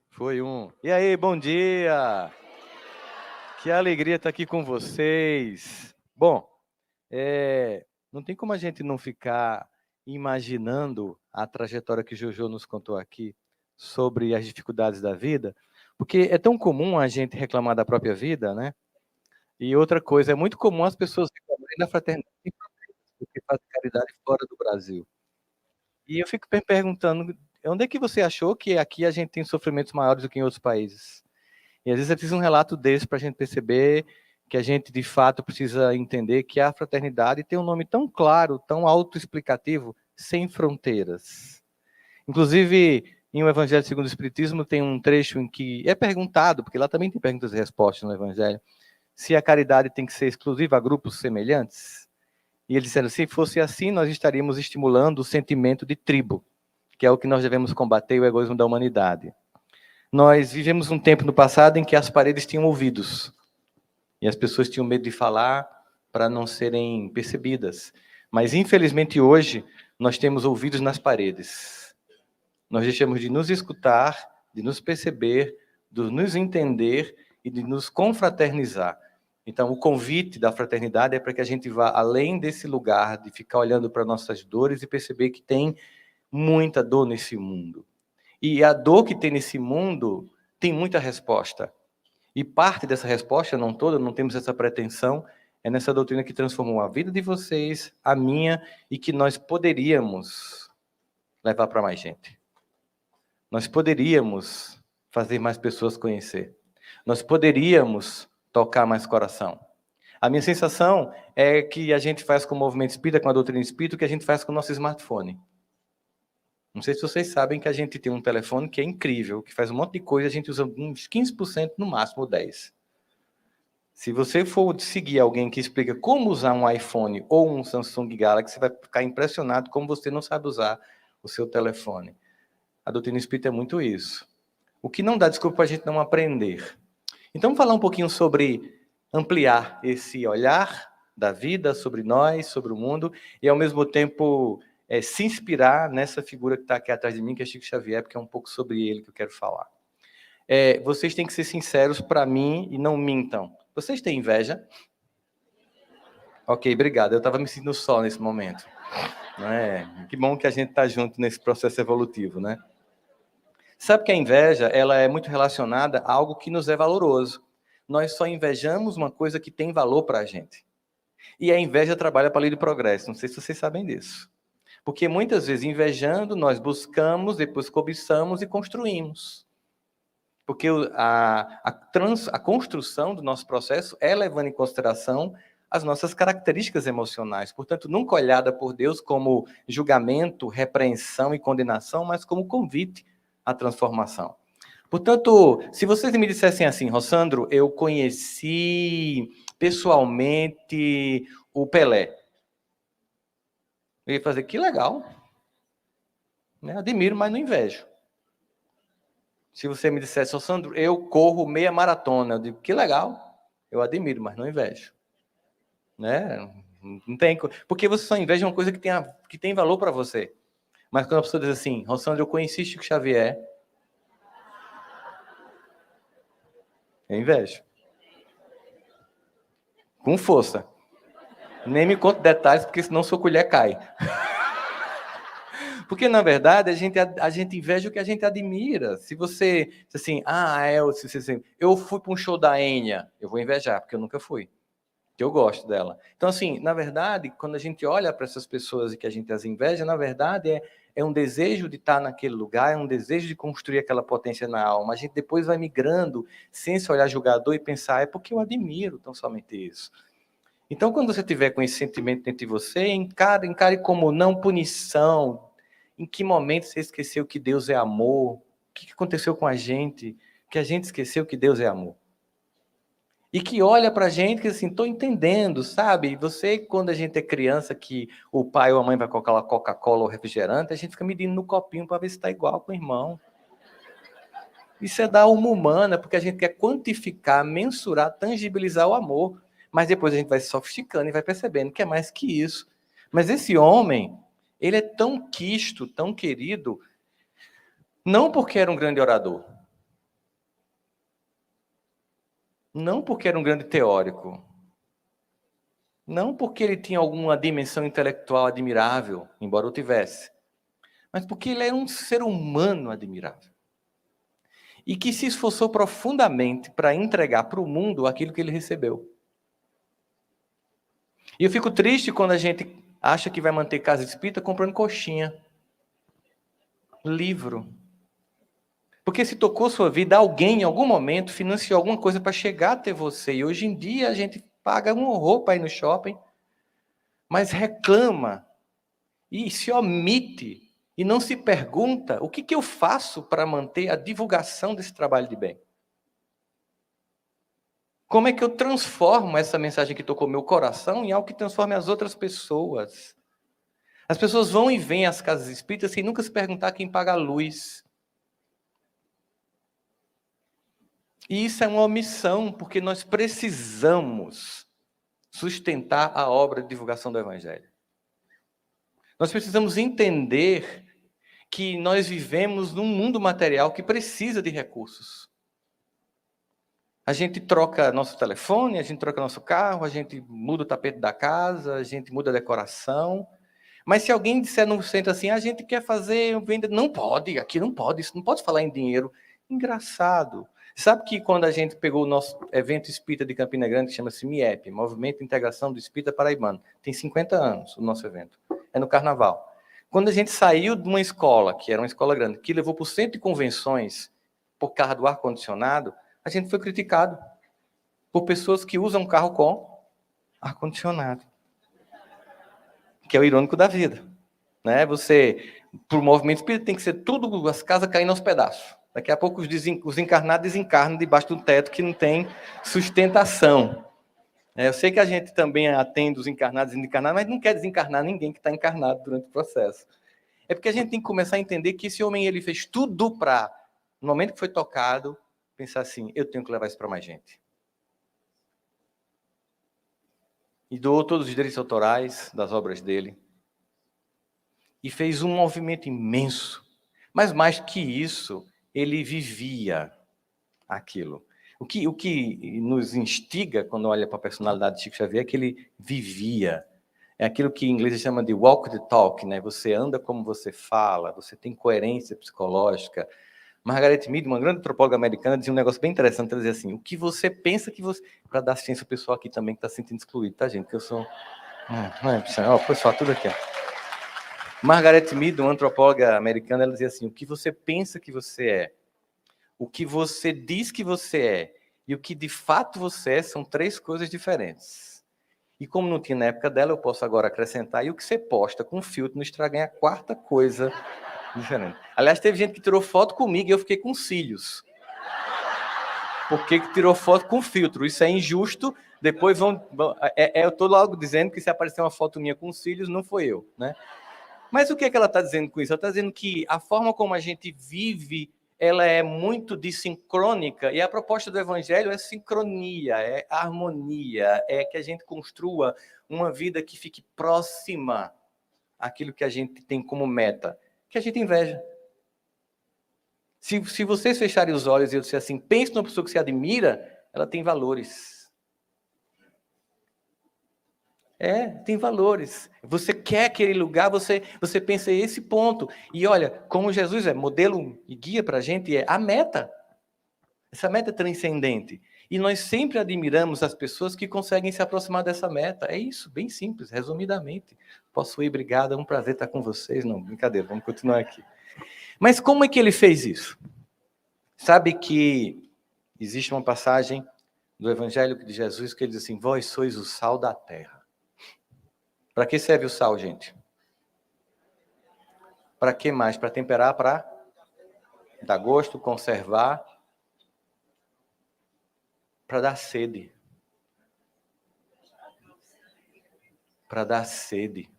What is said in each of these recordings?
Foi um. E aí, bom dia! Que alegria estar aqui com vocês. Bom, não tem como a gente não ficar imaginando a trajetória que Jojo nos contou aqui sobre as dificuldades da vida, porque é tão comum a gente reclamar da própria vida, né? E outra coisa, é muito comum as pessoas reclamarem da fraternidade porque fazem caridade fora do Brasil. E eu fico me perguntando, onde é que você achou que aqui a gente tem sofrimentos maiores do que em outros países? E às vezes é preciso um relato desse para a gente perceber que a gente, de fato, precisa entender que a fraternidade tem um nome tão claro, tão autoexplicativo, sem fronteiras. Inclusive, em O Evangelho segundo o Espiritismo, tem um trecho em que é perguntado, porque lá também tem perguntas e respostas no Evangelho, se a caridade tem que ser exclusiva a grupos semelhantes. E ele dizendo, se fosse assim, nós estaríamos estimulando o sentimento de tribo, que é o que nós devemos combater, o egoísmo da humanidade. Nós vivemos um tempo no passado em que as paredes tinham ouvidos, e as pessoas tinham medo de falar para não serem percebidas. Mas, infelizmente, hoje, nós temos ouvidos nas paredes. Nós deixamos de nos escutar, de nos perceber, de nos entender e de nos confraternizar. Então, o convite da fraternidade é para que a gente vá além desse lugar de ficar olhando para nossas dores e perceber que tem muita dor nesse mundo. E a dor que tem nesse mundo tem muita resposta. E parte dessa resposta, não toda, não temos essa pretensão, é nessa doutrina que transformou a vida de vocês, a minha, e que nós poderíamos levar para mais gente. Nós poderíamos fazer mais pessoas conhecer. Nós poderíamos tocar mais coração. A minha sensação é que a gente faz com o movimento espírita, com a doutrina espírita, o que a gente faz com o nosso smartphone. Não sei se vocês sabem que a gente tem um telefone que é incrível, que faz um monte de coisa, a gente usa uns 15% no máximo, ou 10%. Se você for seguir alguém que explica como usar um iPhone ou um Samsung Galaxy, você vai ficar impressionado como você não sabe usar o seu telefone. A doutrina espírita é muito isso. O que não dá desculpa para a gente não aprender. Então, vamos falar um pouquinho sobre ampliar esse olhar da vida sobre nós, sobre o mundo, e ao mesmo tempo se inspirar nessa figura que está aqui atrás de mim, que é Chico Xavier, porque é um pouco sobre ele que eu quero falar. Vocês têm que ser sinceros para mim e não mintam. Vocês têm inveja? Ok, obrigado. Eu estava me sentindo só nesse momento. Não é? Que bom que a gente está junto nesse processo evolutivo, né? Sabe que a inveja, ela é muito relacionada a algo que nos é valoroso. Nós só invejamos uma coisa que tem valor para a gente. E a inveja trabalha para a lei do progresso. Não sei se vocês sabem disso. Porque muitas vezes, invejando, nós buscamos, depois cobiçamos e construímos. Porque a construção do nosso processo é levando em consideração as nossas características emocionais. Portanto, nunca olhada por Deus como julgamento, repreensão e condenação, mas como convite à transformação. Portanto, se vocês me dissessem assim, Rossandro, eu conheci pessoalmente o Pelé. Eu ia fazer, que legal. Né? Admiro, mas não invejo. Se você me dissesse, Rossandro, eu corro meia maratona, eu digo, que legal. Eu admiro, mas não invejo. Né? Não tem, porque você só inveja uma coisa que tem valor para você. Mas quando a pessoa diz assim, Rossandro, eu conheci Chico Xavier, eu invejo. Com força. Nem me conto detalhes, porque senão sua colher cai. Porque, na verdade, a gente inveja o que a gente admira. Se você, assim, eu fui para um show da Enya, eu vou invejar, porque eu nunca fui. Que eu gosto dela. Então, assim, na verdade, quando a gente olha para essas pessoas e que a gente as inveja, na verdade, é um desejo de estar naquele lugar, é um desejo de construir aquela potência na alma. A gente depois vai migrando, sem esse olhar julgador e pensar, é porque eu admiro tão somente isso. Então, quando você tiver com esse sentimento dentro de você, encare como não punição. Em que momento você esqueceu que Deus é amor? O que aconteceu com a gente? Que a gente esqueceu que Deus é amor. E que olha pra gente que assim, tô entendendo, sabe? Você, quando a gente é criança, que o pai ou a mãe vai colocar uma Coca-Cola ou refrigerante, a gente fica medindo no copinho para ver se está igual com o irmão. Isso é da alma humana, porque a gente quer quantificar, mensurar, tangibilizar o amor. Mas depois a gente vai se sofisticando e vai percebendo que é mais que isso. Mas esse homem, ele é tão quisto, tão querido, não porque era um grande orador, Não porque era um grande teórico, não porque ele tinha alguma dimensão intelectual admirável, embora o tivesse, mas porque ele era um ser humano admirável. E que se esforçou profundamente para entregar para o mundo aquilo que ele recebeu. E eu fico triste quando a gente acha que vai manter casa espírita comprando coxinha, livro. Porque se tocou sua vida, alguém em algum momento financiou alguma coisa para chegar até você. E hoje em dia a gente paga um horror para ir no shopping, mas reclama e se omite e não se pergunta o que eu faço para manter a divulgação desse trabalho de bem. Como é que eu transformo essa mensagem que tocou meu coração em algo que transforme as outras pessoas? As pessoas vão e vêm às casas espíritas sem nunca se perguntar quem paga a luz. E isso é uma omissão, porque nós precisamos sustentar a obra de divulgação do Evangelho. Nós precisamos entender que nós vivemos num mundo material que precisa de recursos. A gente troca nosso telefone, a gente troca nosso carro, a gente muda o tapete da casa, a gente muda a decoração. Mas se alguém disser no centro assim, a gente quer fazer venda, não pode, aqui não pode, isso não pode falar em dinheiro. Engraçado. Sabe que quando a gente pegou o nosso evento espírita de Campina Grande, que chama-se MIEP, Movimento de Integração do Espírita Paraibano, tem 50 anos o nosso evento, é no Carnaval. Quando a gente saiu de uma escola, que era uma escola grande, que levou para o centro de convenções por causa do ar-condicionado, a gente foi criticado por pessoas que usam carro com ar-condicionado. Que é o irônico da vida. Né? Você, para o movimento espírita, tem que ser tudo, as casas caindo aos pedaços. Daqui a pouco os encarnados desencarnam debaixo do teto que não tem sustentação. Eu sei que a gente também atende os encarnados e desencarnados, mas não quer desencarnar ninguém que está encarnado durante o processo. É porque a gente tem que começar a entender que esse homem ele fez tudo para, no momento que foi tocado, pensar assim, eu tenho que levar isso para mais gente. E doou todos os direitos autorais das obras dele. E fez um movimento imenso. Mas mais que isso, ele vivia aquilo. O que nos instiga quando olha para a personalidade de Chico Xavier é que ele vivia. É aquilo que em inglês chama de walk the talk, né? Você anda como você fala, você tem coerência psicológica. Margaret Mead, uma grande antropóloga americana, dizia um negócio bem interessante, ela dizia assim, o que você pensa que você... Para dar assistência ao pessoal aqui também que está se sentindo excluído, tá, gente? Que eu sou... Não é, o pessoal, tudo aqui, ó. Margaret Mead, uma antropóloga americana, ela dizia assim, o que você pensa que você é, o que você diz que você é e o que de fato você é são três coisas diferentes. E como não tinha na época dela, eu posso agora acrescentar, e o que você posta com filtro no Instagram é a quarta coisa diferente. Aliás, teve gente que tirou foto comigo e eu fiquei com cílios. Por que tirou foto com filtro? Isso é injusto. Depois eu estou logo dizendo que se aparecer uma foto minha com cílios, não foi eu, né? Mas o que é que ela está dizendo com isso? Ela está dizendo que a forma como a gente vive, ela é muito dissincrônica, e a proposta do Evangelho é sincronia, é harmonia, é que a gente construa uma vida que fique próxima àquilo que a gente tem como meta, que a gente inveja. Se vocês fecharem os olhos e eu disser assim, pense numa pessoa que você admira, ela tem valores. Tem valores. Você quer aquele lugar, você pensa esse ponto. E olha, como Jesus é modelo e guia para a gente, é a meta. Essa meta é transcendente. E nós sempre admiramos as pessoas que conseguem se aproximar dessa meta. É isso, bem simples, resumidamente. Posso ir, obrigado, é um prazer estar com vocês. Não, brincadeira, vamos continuar aqui. Mas como é que ele fez isso? Sabe que existe uma passagem do Evangelho de Jesus que ele diz assim, vós sois o sal da terra. Para que serve o sal, gente? Para que mais? Para temperar, para dar gosto, conservar, para dar sede. Para dar sede.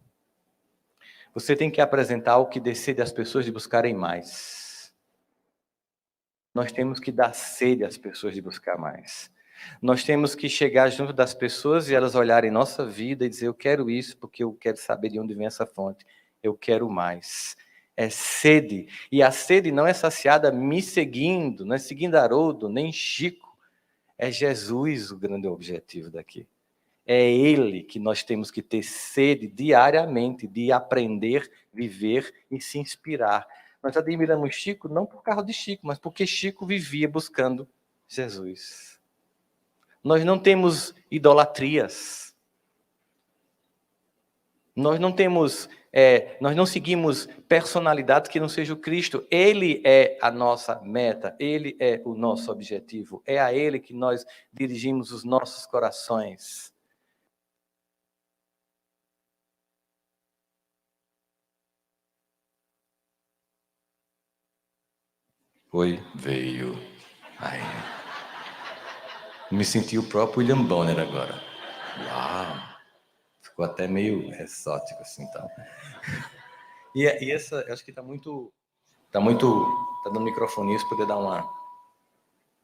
Você tem que apresentar o que dê sede às pessoas de buscarem mais. Nós temos que dar sede às pessoas de buscar mais. Nós temos que chegar junto das pessoas e elas olharem nossa vida e dizer, eu quero isso porque eu quero saber de onde vem essa fonte. Eu quero mais. É sede. E a sede não é saciada me seguindo, não é seguindo Haroldo, nem Chico. É Jesus o grande objetivo daqui. É Ele que nós temos que ter sede diariamente de aprender, viver e se inspirar. Nós admiramos Chico não por causa de Chico, mas porque Chico vivia buscando Jesus. Nós não temos idolatrias. Nós não seguimos personalidades que não seja o Cristo. Ele é a nossa meta, Ele é o nosso objetivo. É a Ele que nós dirigimos os nossos corações. Oi, veio. Ai. Me senti o próprio William Bonner agora. Uau! Ficou até meio exótico assim, então. E essa, eu acho que tá dando microfone para poder dar uma.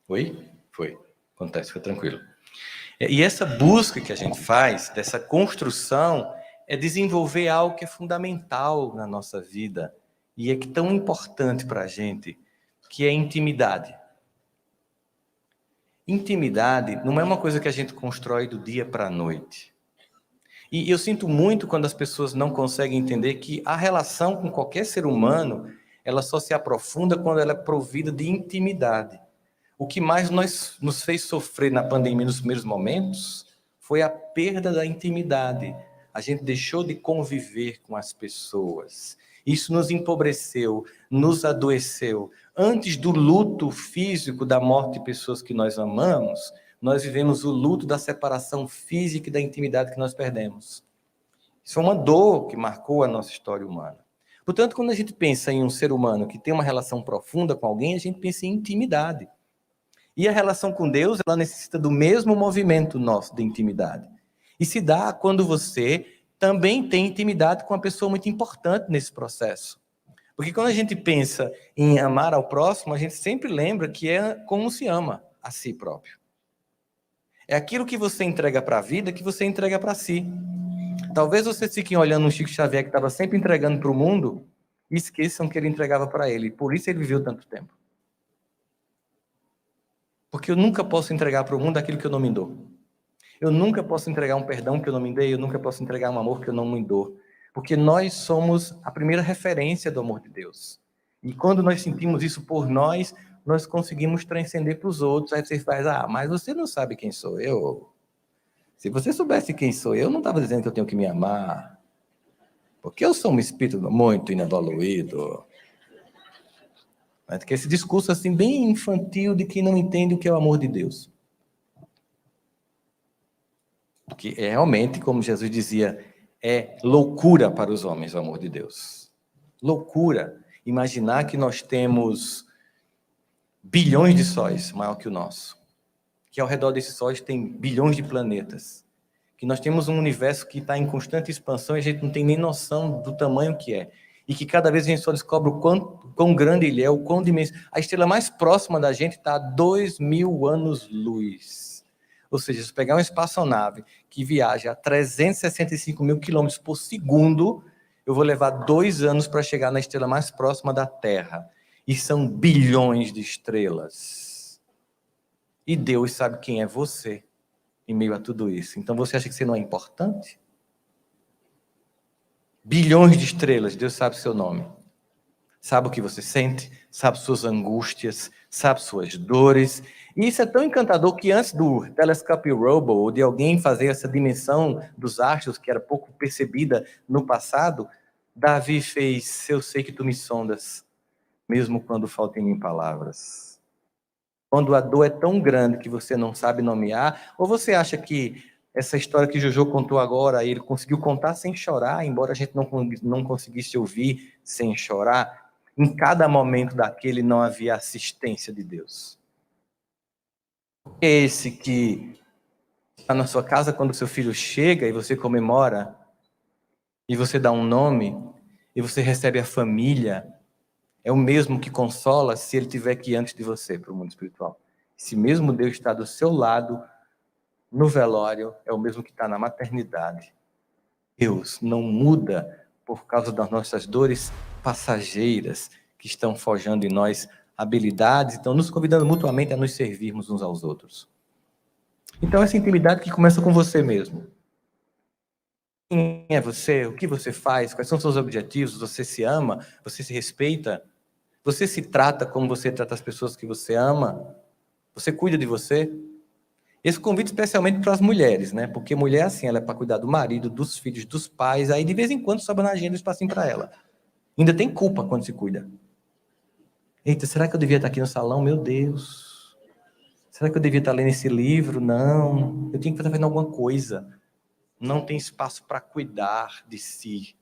Oi? Foi. Acontece, fica tranquilo. E essa busca que a gente faz, dessa construção, é desenvolver algo que é fundamental na nossa vida e é que tão importante para a gente, que é intimidade. Intimidade não é uma coisa que a gente constrói do dia para a noite. E eu sinto muito quando as pessoas não conseguem entender que a relação com qualquer ser humano, ela só se aprofunda quando ela é provida de intimidade. O que mais nos fez sofrer na pandemia nos primeiros momentos foi a perda da intimidade. A gente deixou de conviver com as pessoas. Isso nos empobreceu, nos adoeceu. Antes do luto físico da morte de pessoas que nós amamos, nós vivemos o luto da separação física e da intimidade que nós perdemos. Isso é uma dor que marcou a nossa história humana. Portanto, quando a gente pensa em um ser humano que tem uma relação profunda com alguém, a gente pensa em intimidade. E a relação com Deus, ela necessita do mesmo movimento nosso de intimidade. E se dá quando você também tem intimidade com uma pessoa muito importante nesse processo. Porque quando a gente pensa em amar ao próximo, a gente sempre lembra que é como se ama a si próprio. É aquilo que você entrega para a vida que você entrega para si. Talvez vocês fiquem olhando um Chico Xavier que estava sempre entregando para o mundo e esqueçam que ele entregava para ele. Por isso ele viveu tanto tempo. Porque eu nunca posso entregar para o mundo aquilo que eu não me dou. Eu nunca posso entregar um perdão que eu não me dei, eu nunca posso entregar um amor que eu não me dou. Porque nós somos a primeira referência do amor de Deus. E quando nós sentimos isso por nós, nós conseguimos transcender para os outros. Aí você faz, mas você não sabe quem sou eu. Se você soubesse quem sou eu, não estava dizendo que eu tenho que me amar. Porque eu sou um espírito muito inevoluído. Porque esse discurso assim bem infantil de quem não entende o que é o amor de Deus. Porque é realmente, como Jesus dizia, é loucura para os homens o amor de Deus. Loucura. Imaginar que nós temos bilhões de sóis maior que o nosso. Que ao redor desses sóis tem bilhões de planetas. Que nós temos um universo que está em constante expansão e a gente não tem nem noção do tamanho que é. E que cada vez a gente só descobre o quão grande ele é, o quão imenso. A estrela mais próxima da gente está a 2.000 anos-luz. Ou seja, se pegar uma espaçonave que viaja a 365 mil quilômetros por segundo, eu vou levar 2 anos para chegar na estrela mais próxima da Terra. E são bilhões de estrelas. E Deus sabe quem é você em meio a tudo isso. Então você acha que você não é importante? Bilhões de estrelas, Deus sabe o seu nome. Sabe o que você sente, sabe suas angústias, sabe suas dores. E isso é tão encantador que antes do Telescope Hubble, ou de alguém fazer essa dimensão dos astros, que era pouco percebida no passado, Davi fez, eu sei que tu me sondas, mesmo quando faltam em mim palavras. Quando a dor é tão grande que você não sabe nomear, ou você acha que essa história que Jojo contou agora, ele conseguiu contar sem chorar, embora a gente não conseguisse ouvir sem chorar, em cada momento daquele não havia assistência de Deus. É esse que está na sua casa quando seu filho chega e você comemora, e você dá um nome, e você recebe a família, é o mesmo que consola se ele tiver que ir antes de você para o mundo espiritual. Se mesmo Deus está do seu lado, no velório, é o mesmo que está na maternidade. Deus não muda por causa das nossas dores passageiras que estão forjando em nós habilidades, estão nos convidando mutuamente a nos servirmos uns aos outros. Então, essa intimidade que começa com você mesmo. Quem é você? O que você faz? Quais são os seus objetivos? Você se ama? Você se respeita? Você se trata como você trata as pessoas que você ama? Você cuida de você? Esse convite especialmente para as mulheres, né? Porque mulher, assim, ela é para cuidar do marido, dos filhos, dos pais, aí de vez em quando sobra na agenda um espacinho para ela. Ainda tem culpa quando se cuida. Eita, será que eu devia estar aqui no salão? Meu Deus. Será que eu devia estar lendo esse livro? Não. Eu tinha que estar fazendo alguma coisa. Não tem espaço para cuidar de si.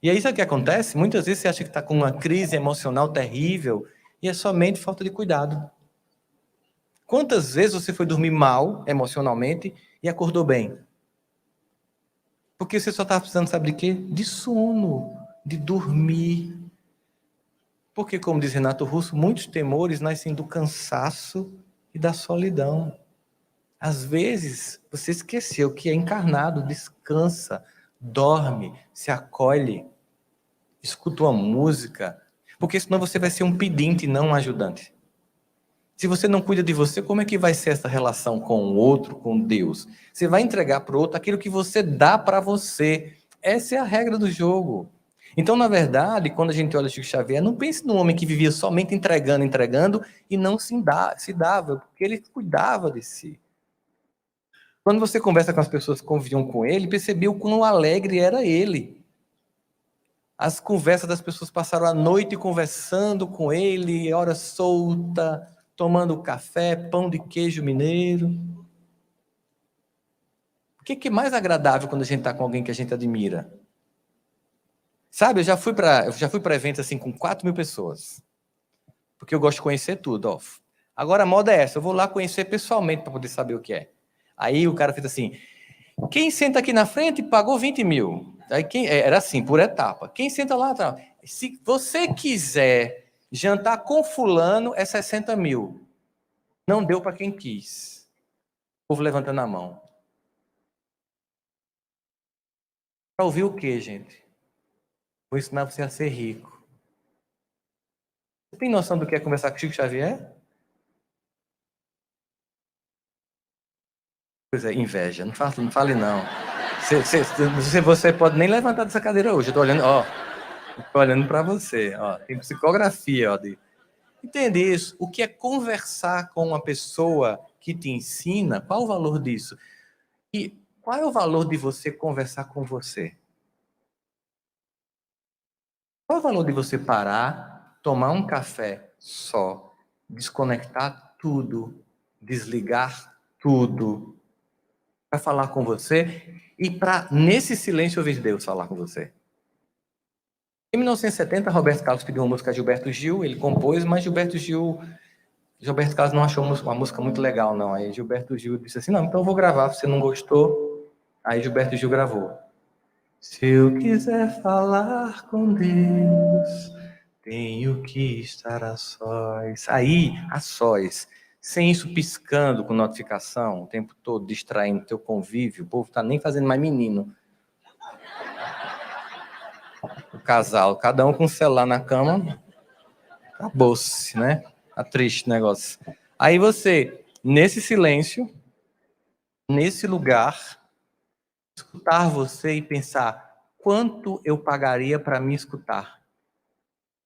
E aí, sabe o que acontece? Muitas vezes você acha que está com uma crise emocional terrível e é somente falta de cuidado. Quantas vezes você foi dormir mal emocionalmente e acordou bem? Porque você só estava precisando, sabe de quê? De sono, de dormir. Porque, como diz Renato Russo, muitos temores nascem do cansaço e da solidão. Às vezes, você esqueceu que é encarnado, descansa, dorme, se acolhe, escuta uma música, porque senão você vai ser um pedinte, não um ajudante. Se você não cuida de você, como é que vai ser essa relação com o outro, com Deus? Você vai entregar para o outro aquilo que você dá para você. Essa é a regra do jogo. Então, na verdade, quando a gente olha Chico Xavier, não pense num homem que vivia somente entregando, entregando e não se dava, porque ele cuidava de si. Quando você conversa com as pessoas que conviviam com ele, percebeu o quão alegre era ele. As conversas das pessoas passaram a noite conversando com ele, hora solta, tomando café, pão de queijo mineiro. O que é mais agradável quando a gente está com alguém que a gente admira? Sabe, eu já fui para eventos assim com 4.000 pessoas, porque eu gosto de conhecer tudo. Ó. Agora a moda é essa, eu vou lá conhecer pessoalmente para poder saber o que é. Aí o cara fez assim, quem senta aqui na frente pagou 20 mil. Aí era assim, por etapa. Quem senta lá, tá. Se você quiser jantar com fulano, é 60 mil. Não deu para quem quis. O povo levantando a mão. Para ouvir o quê, gente? Vou ensinar você a ser rico. Você tem noção do que é conversar com Chico Xavier? Pois é, inveja. Não fale não. Você pode nem levantar dessa cadeira hoje. Eu estou olhando, ó. Estou olhando para você. Ó. Tem psicografia, ó. Entende isso? O que é conversar com uma pessoa que te ensina? Qual o valor disso? E qual é o valor de você conversar com você? Qual é o valor de você parar, tomar um café só, desconectar tudo, desligar tudo, para falar com você e para, nesse silêncio, ouvir Deus falar com você? Em 1970, Roberto Carlos pediu uma música a Gilberto Gil, ele compôs, mas Gilberto Carlos não achou uma música muito legal, não. Aí Gilberto Gil disse assim, não, então eu vou gravar, você não gostou. Aí Gilberto Gil gravou. Se eu quiser falar com Deus, tenho que estar a sós. Aí, a sós, sem isso piscando com notificação, o tempo todo distraindo teu convívio, o povo tá nem fazendo mais menino. O casal, cada um com o celular na cama, acabou-se, né? Tá triste o negócio. Aí você, nesse silêncio, nesse lugar, escutar você e pensar, quanto eu pagaria para me escutar?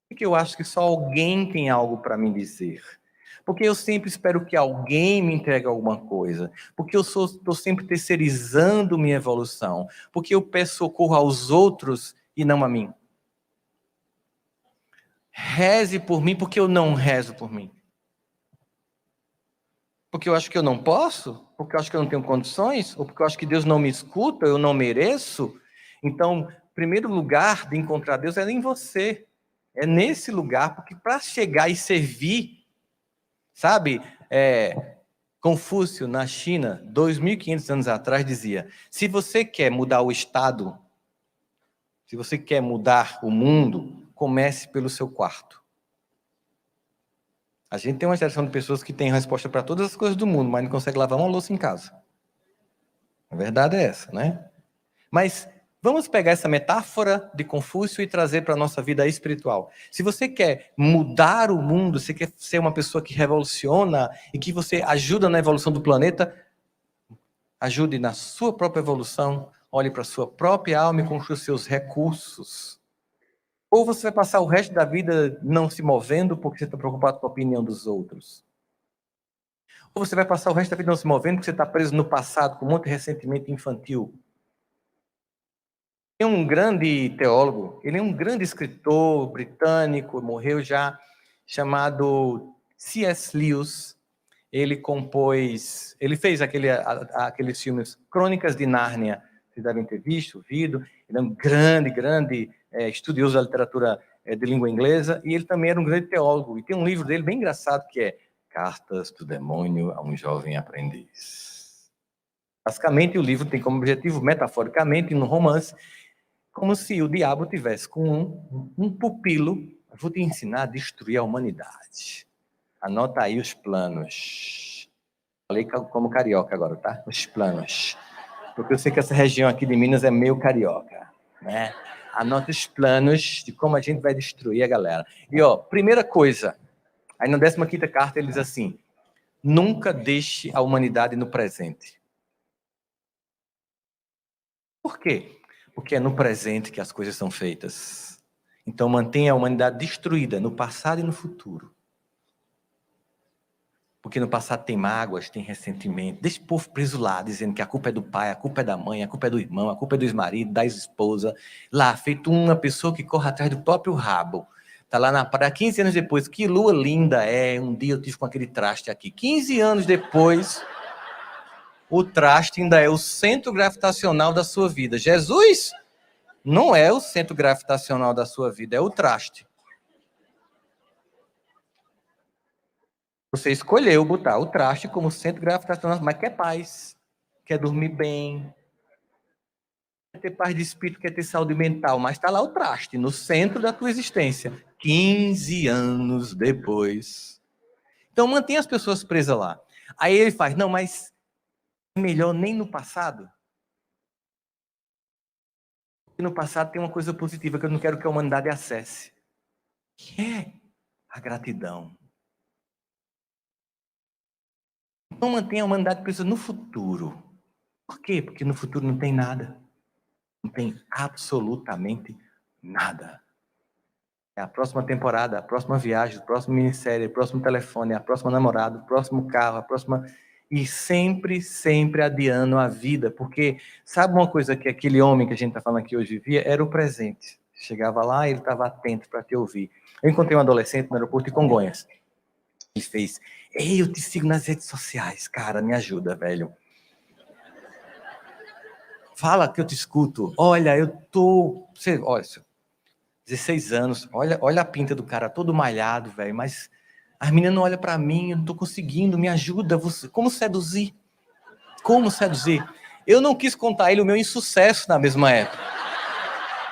Porque eu acho que só alguém tem algo para me dizer. Porque eu sempre espero que alguém me entregue alguma coisa. Porque eu estou sempre terceirizando minha evolução. Porque eu peço socorro aos outros e não a mim. Reze por mim porque eu não rezo por mim. Porque eu acho que eu não posso? Porque eu acho que eu não tenho condições? Ou porque eu acho que Deus não me escuta, eu não mereço? Então, o primeiro lugar de encontrar Deus é em você. É nesse lugar, porque para chegar e servir, sabe? Confúcio, na China, 2.500 anos atrás, dizia, se você quer mudar o Estado, se você quer mudar o mundo, comece pelo seu quarto. A gente tem uma geração de pessoas que tem resposta para todas as coisas do mundo, mas não consegue lavar uma louça em casa. A verdade é essa, né? Mas vamos pegar essa metáfora de Confúcio e trazer para a nossa vida espiritual. Se você quer mudar o mundo, se quer ser uma pessoa que revoluciona e que você ajuda na evolução do planeta, ajude na sua própria evolução, olhe para a sua própria alma e construa seus recursos. Ou você vai passar o resto da vida não se movendo porque você está preocupado com a opinião dos outros. Ou você vai passar o resto da vida não se movendo porque você está preso no passado com um monte de ressentimento infantil. Tem um grande teólogo, ele é um grande escritor britânico, morreu já, chamado C.S. Lewis. Ele fez aqueles filmes Crônicas de Nárnia, vocês devem ter visto, ouvido. Ele é um grande estudioso da literatura de língua inglesa, e ele também era um grande teólogo. E tem um livro dele bem engraçado que é Cartas do Demônio a um Jovem Aprendiz. Basicamente, o livro tem como objetivo, metaforicamente, no romance, como se o diabo tivesse com um pupilo. Vou te ensinar a destruir a humanidade. Anota aí os planos. Falei como carioca agora, tá? Os planos. Porque eu sei que essa região aqui de Minas é meio carioca, né? Anota os planos de como a gente vai destruir a galera. E, ó, primeira coisa, aí na 15ª carta ele diz assim, nunca deixe a humanidade no presente. Por quê? Porque é no presente que as coisas são feitas. Então mantenha a humanidade destruída no passado e no futuro. Porque no passado tem mágoas, tem ressentimento. Deixa o povo preso lá, dizendo que a culpa é do pai, a culpa é da mãe, a culpa é do irmão, a culpa é do ex-marido, da ex-esposa. Lá, feito uma pessoa que corre atrás do próprio rabo. Tá lá na praia, 15 anos depois. Que lua linda é. Um dia eu tive com aquele traste aqui. 15 anos depois, o traste ainda é o centro gravitacional da sua vida. Jesus não é o centro gravitacional da sua vida, é o traste. Você escolheu botar o traste como centro gravitacional, mas quer paz, quer dormir bem, quer ter paz de espírito, quer ter saúde mental, mas está lá o traste, no centro da tua existência, 15 anos depois. Então mantenha as pessoas presas lá. Aí ele faz, não, mas é melhor nem no passado. Porque no passado tem uma coisa positiva que eu não quero que a humanidade acesse, que é a gratidão. Então mantenha a humanidade presa no futuro. Por quê? Porque no futuro não tem nada. Não tem absolutamente nada. É a próxima temporada, a próxima viagem, o próximo minissérie, o próximo telefone, a próxima namorada, o próximo carro, a próxima... E sempre adiando a vida. Porque sabe uma coisa que aquele homem que a gente está falando aqui hoje vivia? Era o presente. Chegava lá e ele estava atento para te ouvir. Eu encontrei um adolescente no aeroporto de Congonhas. Ele fez, ei, eu te sigo nas redes sociais. Cara, me ajuda, velho. Fala que eu te escuto. Olha, eu tô... Olha, 16 anos. Olha a pinta do cara, todo malhado, velho. Mas as meninas não olham pra mim, eu não tô conseguindo. Me ajuda. Você... Como seduzir? Como seduzir? Eu não quis contar a ele o meu insucesso na mesma época.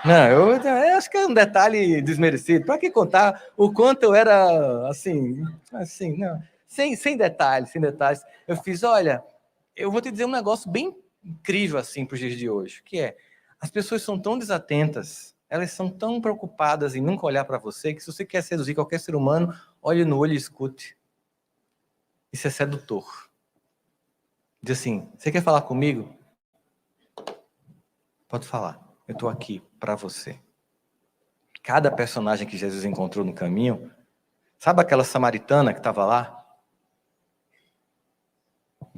Não, eu acho que é um detalhe desmerecido. Para que contar o quanto eu era, assim, não. Sem detalhes. Eu fiz, olha, eu vou te dizer um negócio bem incrível, assim, para os dias de hoje, que é, as pessoas são tão desatentas, elas são tão preocupadas em nunca olhar para você, que se você quer seduzir qualquer ser humano, olhe no olho e escute. Isso é sedutor. Diz assim, você quer falar comigo? Pode falar, eu estou aqui para você. Cada personagem que Jesus encontrou no caminho, sabe aquela samaritana que estava lá?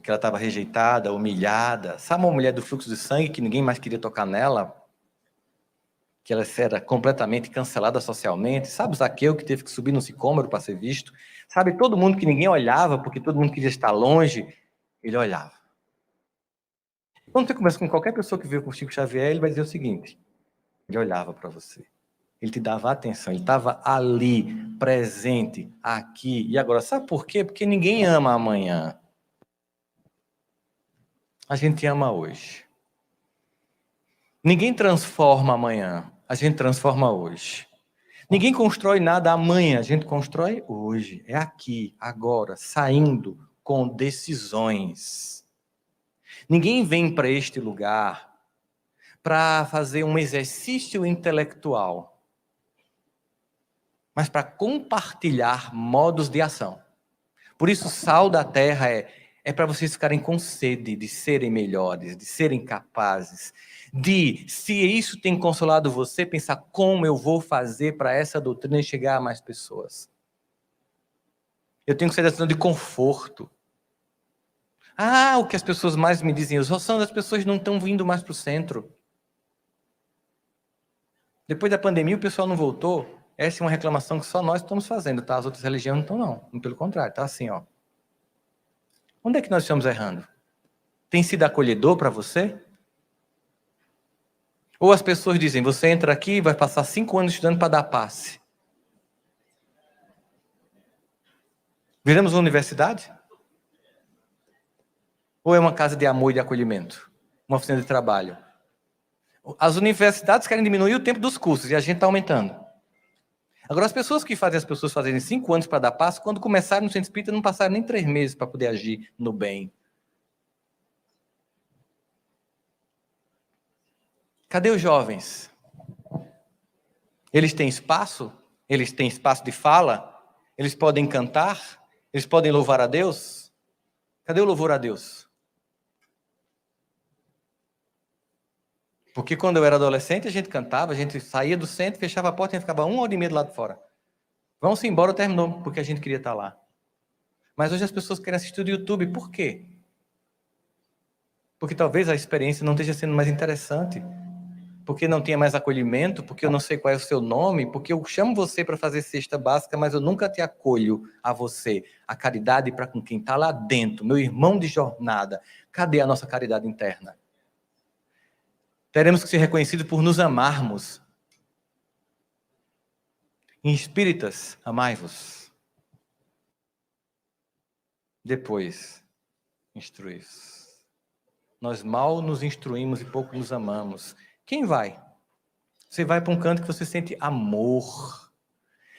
Que ela estava rejeitada, humilhada. Sabe uma mulher do fluxo de sangue que ninguém mais queria tocar nela? Que ela era completamente cancelada socialmente. Sabe o Zaqueu que teve que subir no sicômoro para ser visto? Sabe todo mundo que ninguém olhava porque todo mundo queria estar longe? Ele olhava. Quando você conversa com qualquer pessoa que veio com o Chico Xavier, ele vai dizer o seguinte, ele olhava para você. Ele te dava atenção, ele estava ali, presente, aqui. E agora, sabe por quê? Porque ninguém ama amanhã. A gente ama hoje. Ninguém transforma amanhã, a gente transforma hoje. Ninguém constrói nada amanhã, a gente constrói hoje. É aqui, agora, saindo com decisões. Ninguém vem para este lugar para fazer um exercício intelectual, mas para compartilhar modos de ação. Por isso, sal da terra é é para vocês ficarem com sede de serem melhores, de serem capazes, de, se isso tem consolado você, pensar como eu vou fazer para essa doutrina chegar a mais pessoas. Eu tenho que sair da zona de conforto. O que as pessoas mais me dizem, Rossandro, as pessoas não estão vindo mais para o centro. Depois da pandemia, o pessoal não voltou. Essa é uma reclamação que só nós estamos fazendo, tá? As outras religiões não estão, não. Pelo contrário, tá assim, ó. Onde é que nós estamos errando? Tem sido acolhedor para você? Ou as pessoas dizem, você entra aqui e vai passar 5 anos estudando para dar passe. Viramos uma universidade? Ou é uma casa de amor e de acolhimento? Uma oficina de trabalho? As universidades querem diminuir o tempo dos cursos e a gente está aumentando. Agora, as pessoas que fazem as pessoas fazerem 5 anos para dar passo, quando começaram no centro espírita, não passaram nem 3 meses para poder agir no bem. Cadê os jovens? Eles têm espaço? Eles têm espaço de fala? Eles podem cantar? Eles podem louvar a Deus? Cadê o louvor a Deus? Porque quando eu era adolescente, a gente cantava, a gente saía do centro, fechava a porta e a gente ficava 1 hora e meia do lado de fora. Vamos embora, terminou, porque a gente queria estar lá. Mas hoje as pessoas querem assistir do YouTube. Por quê? Porque talvez a experiência não esteja sendo mais interessante. Porque não tenha mais acolhimento, porque eu não sei qual é o seu nome, porque eu chamo você para fazer cesta básica, mas eu nunca te acolho a você. A caridade para com quem está lá dentro, meu irmão de jornada. Cadê a nossa caridade interna? Teremos que ser reconhecidos por nos amarmos. Em espíritas, amai-vos. Depois, instruís. Nós mal nos instruímos e pouco nos amamos. Quem vai? Você vai para um canto que você sente amor.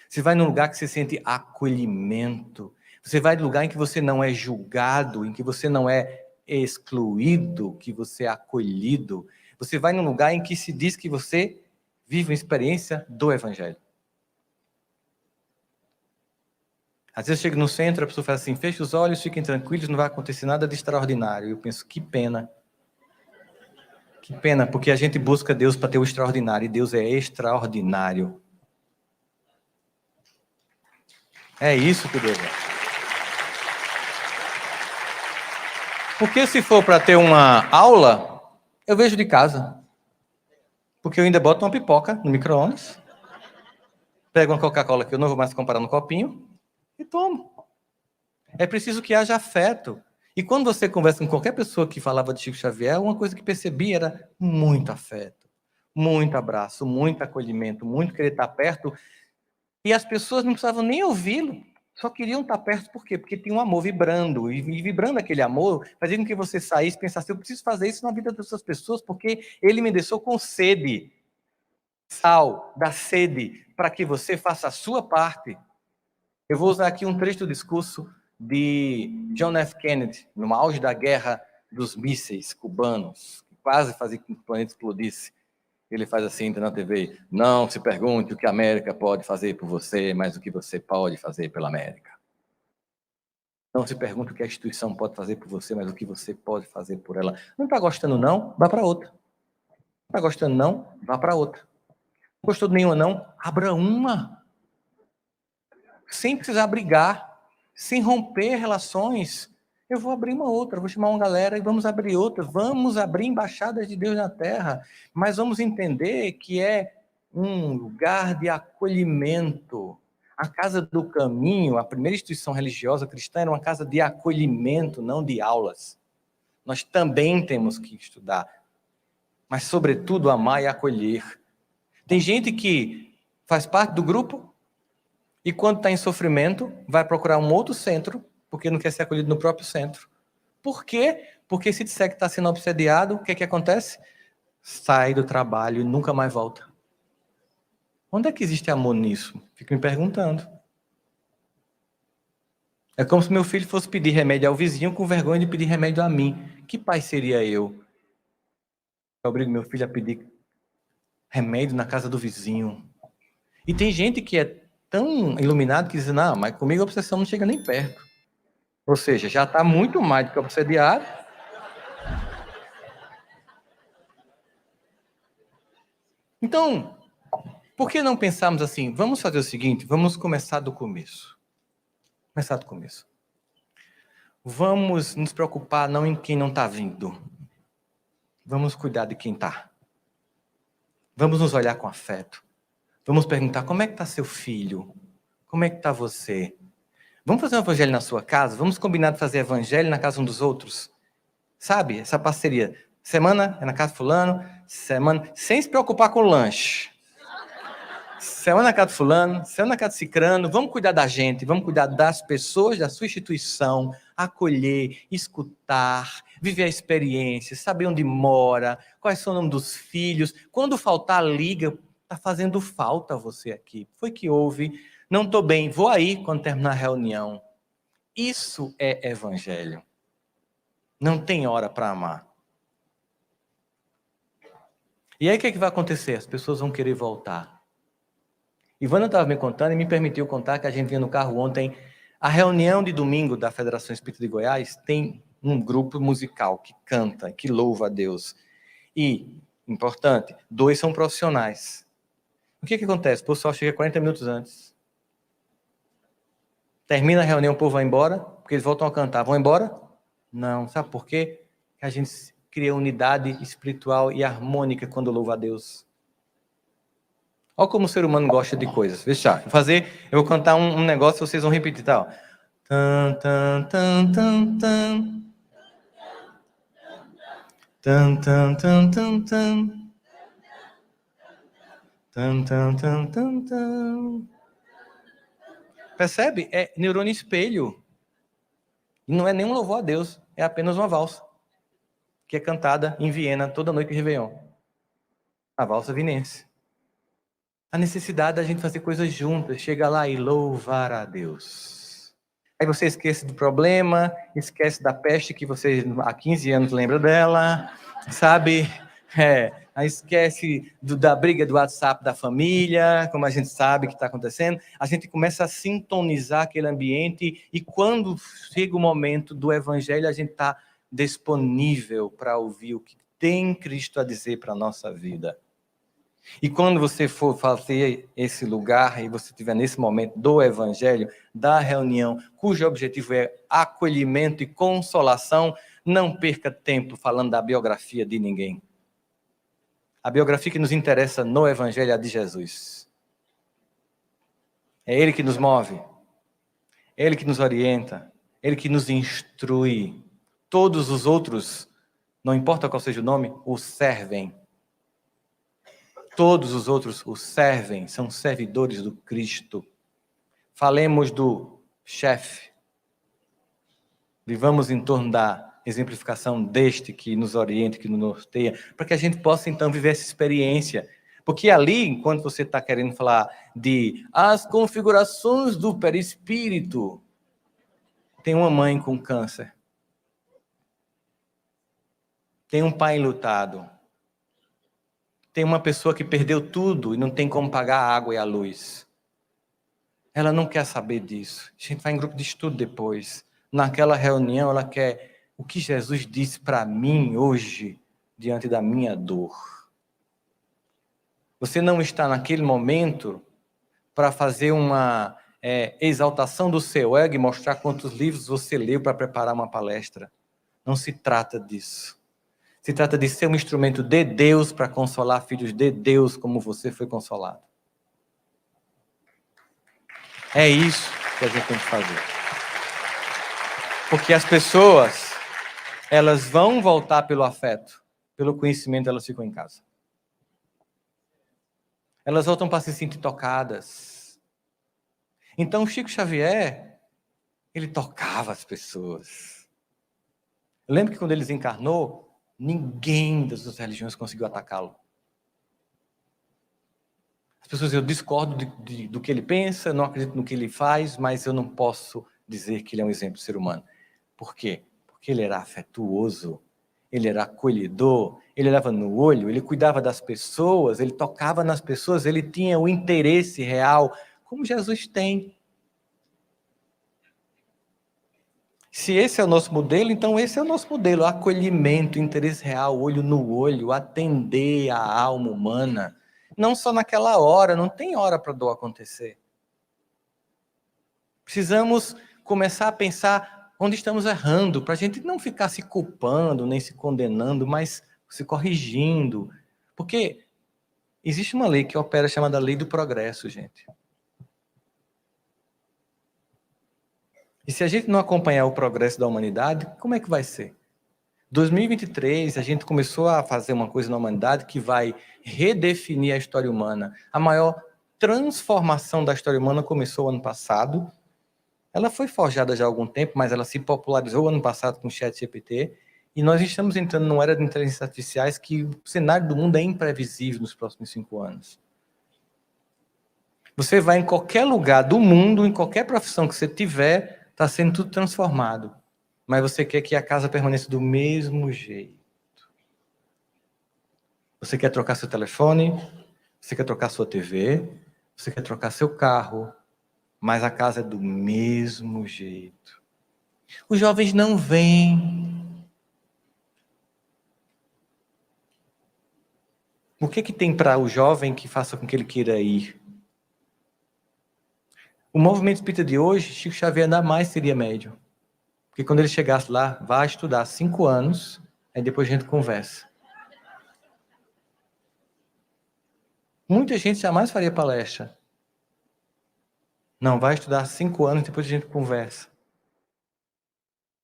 Você vai num lugar que você sente acolhimento. Você vai num lugar em que você não é julgado, em que você não é excluído, que você é acolhido. Você vai num lugar em que se diz que você vive uma experiência do Evangelho. Às vezes eu chego no centro, a pessoa fala assim, feche os olhos, fiquem tranquilos, não vai acontecer nada de extraordinário. Eu penso, que pena. Que pena, porque a gente busca Deus para ter o extraordinário, e Deus é extraordinário. É isso que Deus é. Porque se for para ter uma aula, eu vejo de casa. Porque eu ainda boto uma pipoca no micro-ondas, pego uma Coca-Cola que eu não vou mais comprar no copinho, e tomo. É preciso que haja afeto. E quando você conversa com qualquer pessoa que falava de Chico Xavier, uma coisa que percebi era muito afeto, muito abraço, muito acolhimento, muito querer estar perto. E as pessoas não precisavam nem ouvi-lo, só queriam estar perto. Por quê? Porque tinha um amor vibrando. E vibrando aquele amor, fazia com que você saísse e pensasse, eu preciso fazer isso na vida dessas pessoas, porque ele me deixou com sede. Sal da sede, para que você faça a sua parte. Eu vou usar aqui um trecho do discurso de John F. Kennedy, no auge da guerra dos mísseis cubanos, que quase fazia com que o planeta explodisse. Ele faz assim na TV, não se pergunte o que a América pode fazer por você, mas o que você pode fazer pela América. Não se pergunte o que a instituição pode fazer por você, mas o que você pode fazer por ela. Não está gostando não? Vá para outra. Não está gostando não? Vá para outra. Não gostou de nenhuma não? Abra uma. Sem precisar brigar, sem romper relações. Eu vou abrir uma outra, vou chamar uma galera e vamos abrir outra. Vamos abrir embaixadas de Deus na Terra, mas vamos entender que é um lugar de acolhimento. A Casa do Caminho, a primeira instituição religiosa cristã, era uma casa de acolhimento, não de aulas. Nós também temos que estudar, mas, sobretudo, amar e acolher. Tem gente que faz parte do grupo, e quando está em sofrimento, vai procurar um outro centro, porque não quer ser acolhido no próprio centro. Por quê? Porque se disser que está sendo obsediado, o que acontece? Sai do trabalho e nunca mais volta. Onde é que existe amor nisso? Fico me perguntando. É como se meu filho fosse pedir remédio ao vizinho com vergonha de pedir remédio a mim. Que pai seria eu? Eu obrigo meu filho a pedir remédio na casa do vizinho. E tem gente que é tão iluminado que diz, não, mas comigo a obsessão não chega nem perto. Ou seja, já está muito mais do que obsediado. Então, por que não pensarmos assim? Vamos fazer o seguinte, vamos começar do começo. Começar do começo. Vamos nos preocupar não em quem não está vindo. Vamos cuidar de quem está. Vamos nos olhar com afeto. Vamos perguntar, como é que está seu filho? Como é que está você? Vamos fazer um evangelho na sua casa? Vamos combinar de fazer evangelho na casa um dos outros? Sabe, essa parceria. Semana é na casa de fulano, semana, sem se preocupar com o lanche. Semana na casa de fulano, semana na casa de cicrano, vamos cuidar da gente, vamos cuidar das pessoas, da sua instituição, acolher, escutar, viver a experiência, saber onde mora, quais são o nome dos filhos. Quando faltar, liga, está fazendo falta você aqui. Foi que houve, não estou bem, vou aí quando terminar a reunião. Isso é evangelho. Não tem hora para amar. E aí o que é que vai acontecer? As pessoas vão querer voltar. Ivana estava me contando e me permitiu contar que a gente vinha no carro ontem. A reunião de domingo da Federação Espírita de Goiás tem um grupo musical que canta, que louva a Deus. E, importante, 2 são profissionais. O que acontece? O pessoal chega 40 minutos antes. Termina a reunião, o povo vai embora, porque eles voltam a cantar. Vão embora? Não. Sabe por quê? Que a gente cria unidade espiritual e harmônica quando louva a Deus. Olha como o ser humano gosta de coisas. Deixa eu vou cantar um negócio e vocês vão repetir, tá? Tan, tan, tan, tan, tan. Tan, tan, tan, tan, tan. Tan, tan, tan, tan, tan. Percebe? É neurônio espelho. E não é nenhum louvor a Deus, é apenas uma valsa, que é cantada em Viena toda noite de Réveillon. A valsa vinense. A necessidade da gente fazer coisas juntas, chega lá e louvar a Deus. Aí você esquece do problema, esquece da peste que você há 15 anos lembra dela, sabe? Aí esquece da briga do WhatsApp da família, como a gente sabe que está acontecendo. A gente começa a sintonizar aquele ambiente e quando chega o momento do evangelho, a gente está disponível para ouvir o que tem Cristo a dizer para a nossa vida. E quando você for fazer esse lugar e você estiver nesse momento do evangelho, da reunião, cujo objetivo é acolhimento e consolação, não perca tempo falando da biografia de ninguém. A biografia que nos interessa no evangelho é a de Jesus. É Ele que nos move, é Ele que nos orienta, é Ele que nos instrui. Todos os outros, não importa qual seja o nome, o servem. Todos os outros o servem, são servidores do Cristo. Falemos do chefe. Vivamos em torno da exemplificação deste que nos orienta, que nos norteia, para que a gente possa então viver essa experiência. Porque ali, enquanto você está querendo falar de as configurações do perispírito, tem uma mãe com câncer. Tem um pai enlutado. Tem uma pessoa que perdeu tudo e não tem como pagar a água e a luz. Ela não quer saber disso. A gente vai em grupo de estudo depois. Naquela reunião, ela quer o que Jesus disse para mim hoje, diante da minha dor. Você não está naquele momento para fazer uma exaltação do seu ego e mostrar quantos livros você leu para preparar uma palestra. Não se trata disso. Se trata de ser um instrumento de Deus para consolar filhos de Deus como você foi consolado. É isso que a gente tem que fazer. Porque as pessoas, elas vão voltar pelo afeto, pelo conhecimento, elas ficam em casa. Elas voltam para se sentir tocadas. Então, Chico Xavier, ele tocava as pessoas. Eu lembro que quando ele desencarnou, ninguém das outras religiões conseguiu atacá-lo. As pessoas, eu discordo do que ele pensa, não acredito no que ele faz, mas eu não posso dizer que ele é um exemplo de ser humano. Por quê? Porque ele era afetuoso, ele era acolhedor, ele olhava no olho, ele cuidava das pessoas, ele tocava nas pessoas, ele tinha o interesse real, como Jesus tem. Se esse é o nosso modelo, então esse é o nosso modelo. Acolhimento, interesse real, olho no olho, atender a alma humana. Não só naquela hora, não tem hora para a dor acontecer. Precisamos começar a pensar onde estamos errando, para a gente não ficar se culpando, nem se condenando, mas se corrigindo. Porque existe uma lei que opera chamada lei do progresso, gente. E se a gente não acompanhar o progresso da humanidade, como é que vai ser? 2023, a gente começou a fazer uma coisa na humanidade que vai redefinir a história humana. A maior transformação da história humana começou ano passado. Ela foi forjada já há algum tempo, mas ela se popularizou ano passado com o ChatGPT. E nós estamos entrando numa era de inteligências artificiais que o cenário do mundo é imprevisível nos próximos 5 anos. Você vai em qualquer lugar do mundo, em qualquer profissão que você tiver, está sendo tudo transformado. Mas você quer que a casa permaneça do mesmo jeito. Você quer trocar seu telefone, você quer trocar sua TV, você quer trocar seu carro, mas a casa é do mesmo jeito. Os jovens não vêm. O que tem para o jovem que faça com que ele queira ir? O movimento espírita de hoje, Chico Xavier ainda mais seria médium. Porque quando ele chegasse lá, vai estudar 5 anos, aí depois a gente conversa. Muita gente jamais faria palestra. Não, vai estudar 5 anos, depois a gente conversa.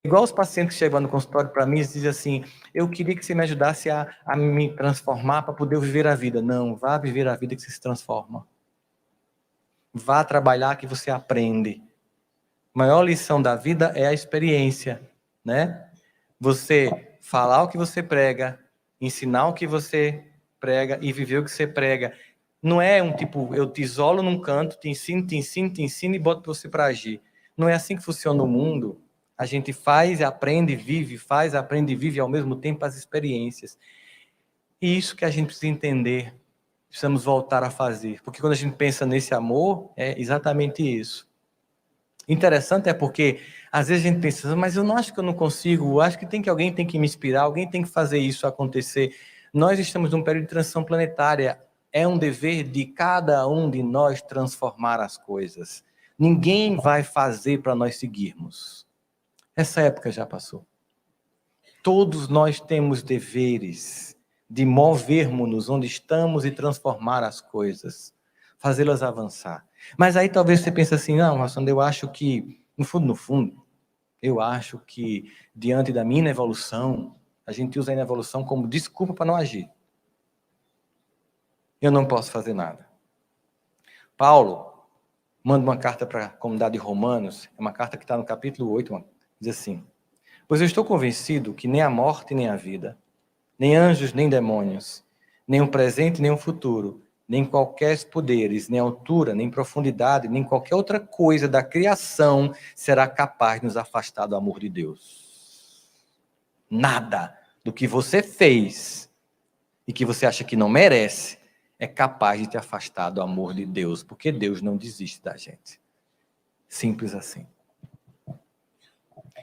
Igual os pacientes que chegam no consultório para mim e dizem assim, eu queria que você me ajudasse a me transformar para poder viver a vida. Não, vá viver a vida que você se transforma. Vá trabalhar que você aprende. A maior lição da vida é a experiência, né? Você falar o que você prega, ensinar o que você prega e viver o que você prega. Não é um tipo, eu te isolo num canto, te ensino e boto você para agir. Não é assim que funciona o mundo. A gente faz, aprende, vive, faz, aprende e vive ao mesmo tempo as experiências. E isso que a gente precisa entender, precisamos voltar a fazer. Porque quando a gente pensa nesse amor, é exatamente isso. Interessante é porque às vezes a gente pensa, mas eu não acho que eu não consigo, eu acho que alguém tem que me inspirar, alguém tem que fazer isso acontecer. Nós estamos num período de transição planetária, é um dever de cada um de nós transformar as coisas. Ninguém vai fazer para nós seguirmos. Essa época já passou. Todos nós temos deveres de movermos-nos onde estamos e transformar as coisas, fazê-las avançar. Mas aí talvez você pense assim, não, Rassandra, eu acho que, no fundo, eu acho que diante da minha evolução, a gente usa a evolução como desculpa para não agir. Eu não posso fazer nada. Paulo manda uma carta para a comunidade de Romanos, é uma carta que está no capítulo 8, diz assim, pois eu estou convencido que nem a morte nem a vida, nem anjos, nem demônios, nem o presente, nem o futuro, nem qualquer poderes, nem altura, nem profundidade, nem qualquer outra coisa da criação será capaz de nos afastar do amor de Deus. Nada do que você fez e que você acha que não merece é capaz de te afastar do amor de Deus, porque Deus não desiste da gente. Simples assim.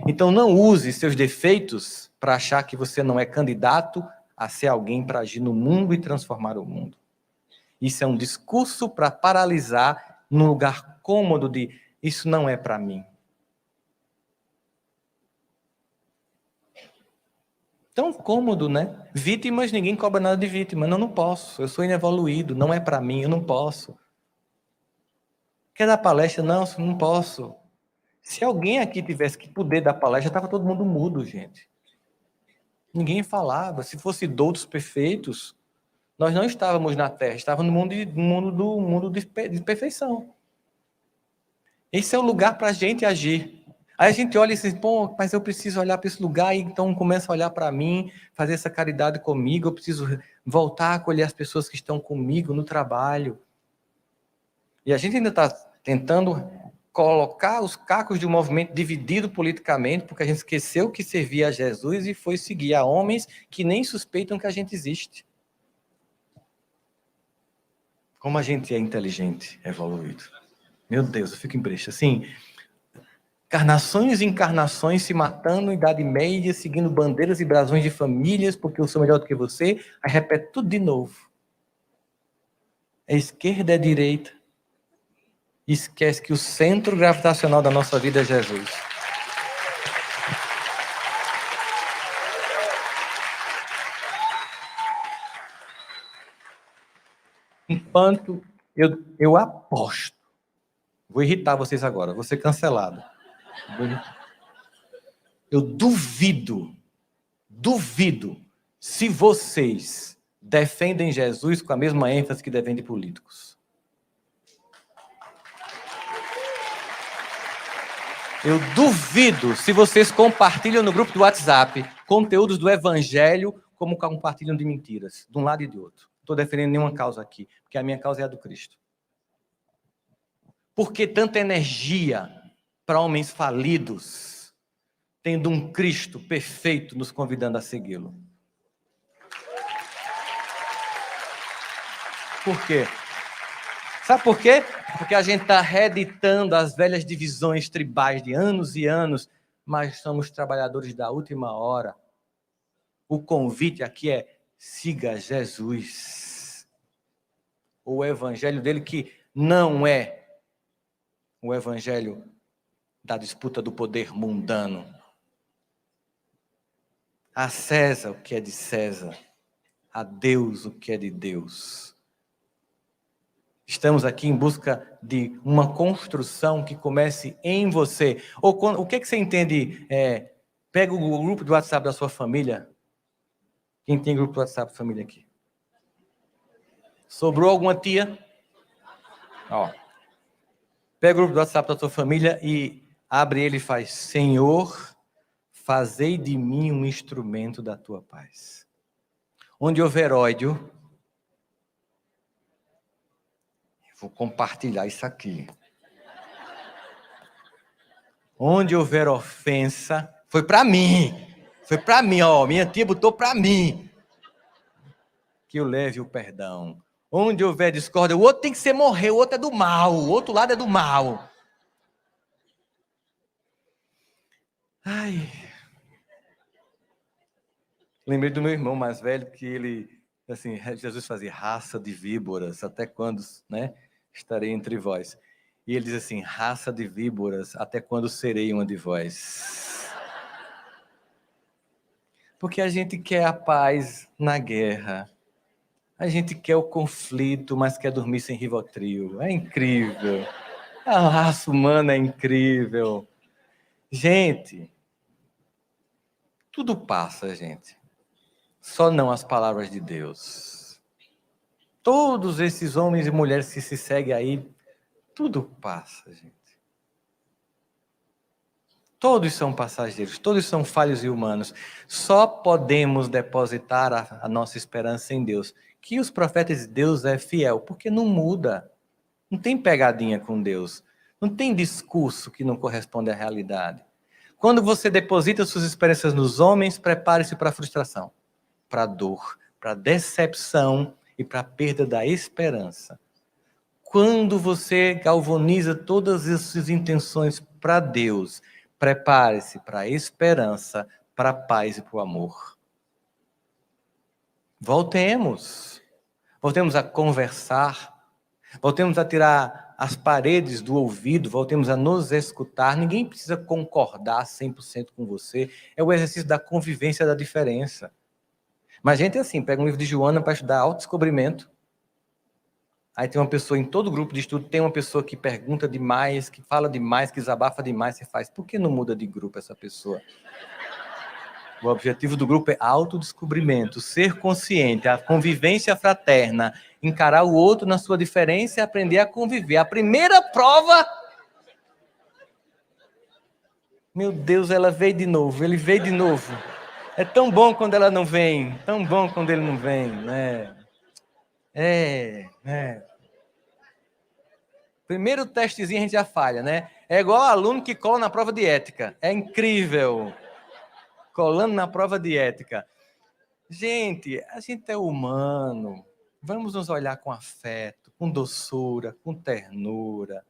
Então não use seus defeitos para achar que você não é candidato a ser alguém para agir no mundo e transformar o mundo. Isso é um discurso para paralisar num lugar cômodo de isso não é para mim. Tão cômodo, né? Vítimas, ninguém cobra nada de vítima. Não posso. Eu sou inevoluído, não é para mim, eu não posso. Quer dar palestra? Não posso. Se alguém aqui tivesse que poder dar palestra, estava todo mundo mudo, gente. Ninguém falava. Se fosse doutos perfeitos, nós não estávamos na Terra, estávamos no mundo de perfeição. Esse é o lugar para a gente agir. Aí a gente olha e diz, pô, mas eu preciso olhar para esse lugar, e então começa a olhar para mim, fazer essa caridade comigo, eu preciso voltar a acolher as pessoas que estão comigo no trabalho. E a gente ainda está tentando colocar os cacos de um movimento dividido politicamente, porque a gente esqueceu que servia a Jesus e foi seguir a homens que nem suspeitam que a gente existe. Como a gente é inteligente, evoluído. Meu Deus, eu fico em brecha. Assim, Encarnações e encarnações se matando em Idade Média, seguindo bandeiras e brasões de famílias, porque eu sou melhor do que você. Aí repete tudo de novo. É esquerda, é direita. Esquece que o centro gravitacional da nossa vida é Jesus. Enquanto eu aposto, vou irritar vocês agora, vou ser cancelado. Eu duvido se vocês defendem Jesus com a mesma ênfase que defendem políticos. Eu duvido se vocês compartilham no grupo do WhatsApp conteúdos do Evangelho como compartilham de mentiras, de um lado e de outro. Não estou defendendo nenhuma causa aqui, porque a minha causa é a do Cristo. Por que tanta energia para homens falidos, tendo um Cristo perfeito nos convidando a segui-lo? Por quê? Sabe por quê? Porque a gente está reeditando as velhas divisões tribais de anos e anos, mas somos trabalhadores da última hora. O convite aqui é: siga Jesus. O evangelho dele, que não é o evangelho da disputa do poder mundano. A César o que é de César, a Deus o que é de Deus. Estamos aqui em busca de uma construção que comece em você. Ou quando, o que você entende? Pega o grupo do WhatsApp da sua família. Quem tem grupo do WhatsApp da família aqui? Sobrou alguma tia? Ó. Pega o grupo do WhatsApp da sua família e abre ele e faz: Senhor, fazei de mim um instrumento da tua paz. Onde houver ódio, vou compartilhar isso aqui. Onde houver ofensa, foi para mim, ó, minha tia botou para mim, que eu leve o perdão. Onde houver discórdia, o outro tem que ser morrer, o outro é do mal, o outro lado é do mal. Ai. Lembrei do meu irmão mais velho, que ele, assim, Jesus fazia: raça de víboras, até quando, né, estarei entre vós? E ele diz assim: raça de víboras, até quando serei uma de vós? Porque a gente quer a paz na guerra. A gente quer o conflito, mas quer dormir sem Rivotril. É incrível. A raça humana é incrível. Gente, tudo passa, gente. Só não as palavras de Deus. Todos esses homens e mulheres que se seguem aí, tudo passa, gente. Todos são passageiros, todos são falhos e humanos. Só podemos depositar a nossa esperança em Deus. Que os profetas de Deus é fiel, porque não muda. Não tem pegadinha com Deus. Não tem discurso que não corresponde à realidade. Quando você deposita suas esperanças nos homens, prepare-se para a frustração, para a dor, para a decepção e para a perda da esperança. Quando você galvaniza todas as suas intenções para Deus, prepare-se para a esperança, para a paz e para o amor. Voltemos a conversar, voltemos a tirar as paredes do ouvido, voltemos a nos escutar. Ninguém precisa concordar 100% com você, é o exercício da convivência da diferença. Mas a gente é assim, pega um livro de Joana para estudar autodescobrimento, aí tem uma pessoa em todo grupo de estudo, tem uma pessoa que pergunta demais, que fala demais, que desabafa demais, você faz: por que não muda de grupo essa pessoa? O objetivo do grupo é autodescobrimento, ser consciente, a convivência fraterna, encarar o outro na sua diferença e aprender a conviver. A primeira prova... Meu Deus, ela veio de novo, ele veio de novo. É tão bom quando ela não vem, tão bom quando ele não vem, né? Primeiro testezinho a gente já falha, né? É igual aluno que cola na prova de ética. É incrível. Colando na prova de ética. Gente, a gente é humano. Vamos nos olhar com afeto, com doçura, com ternura,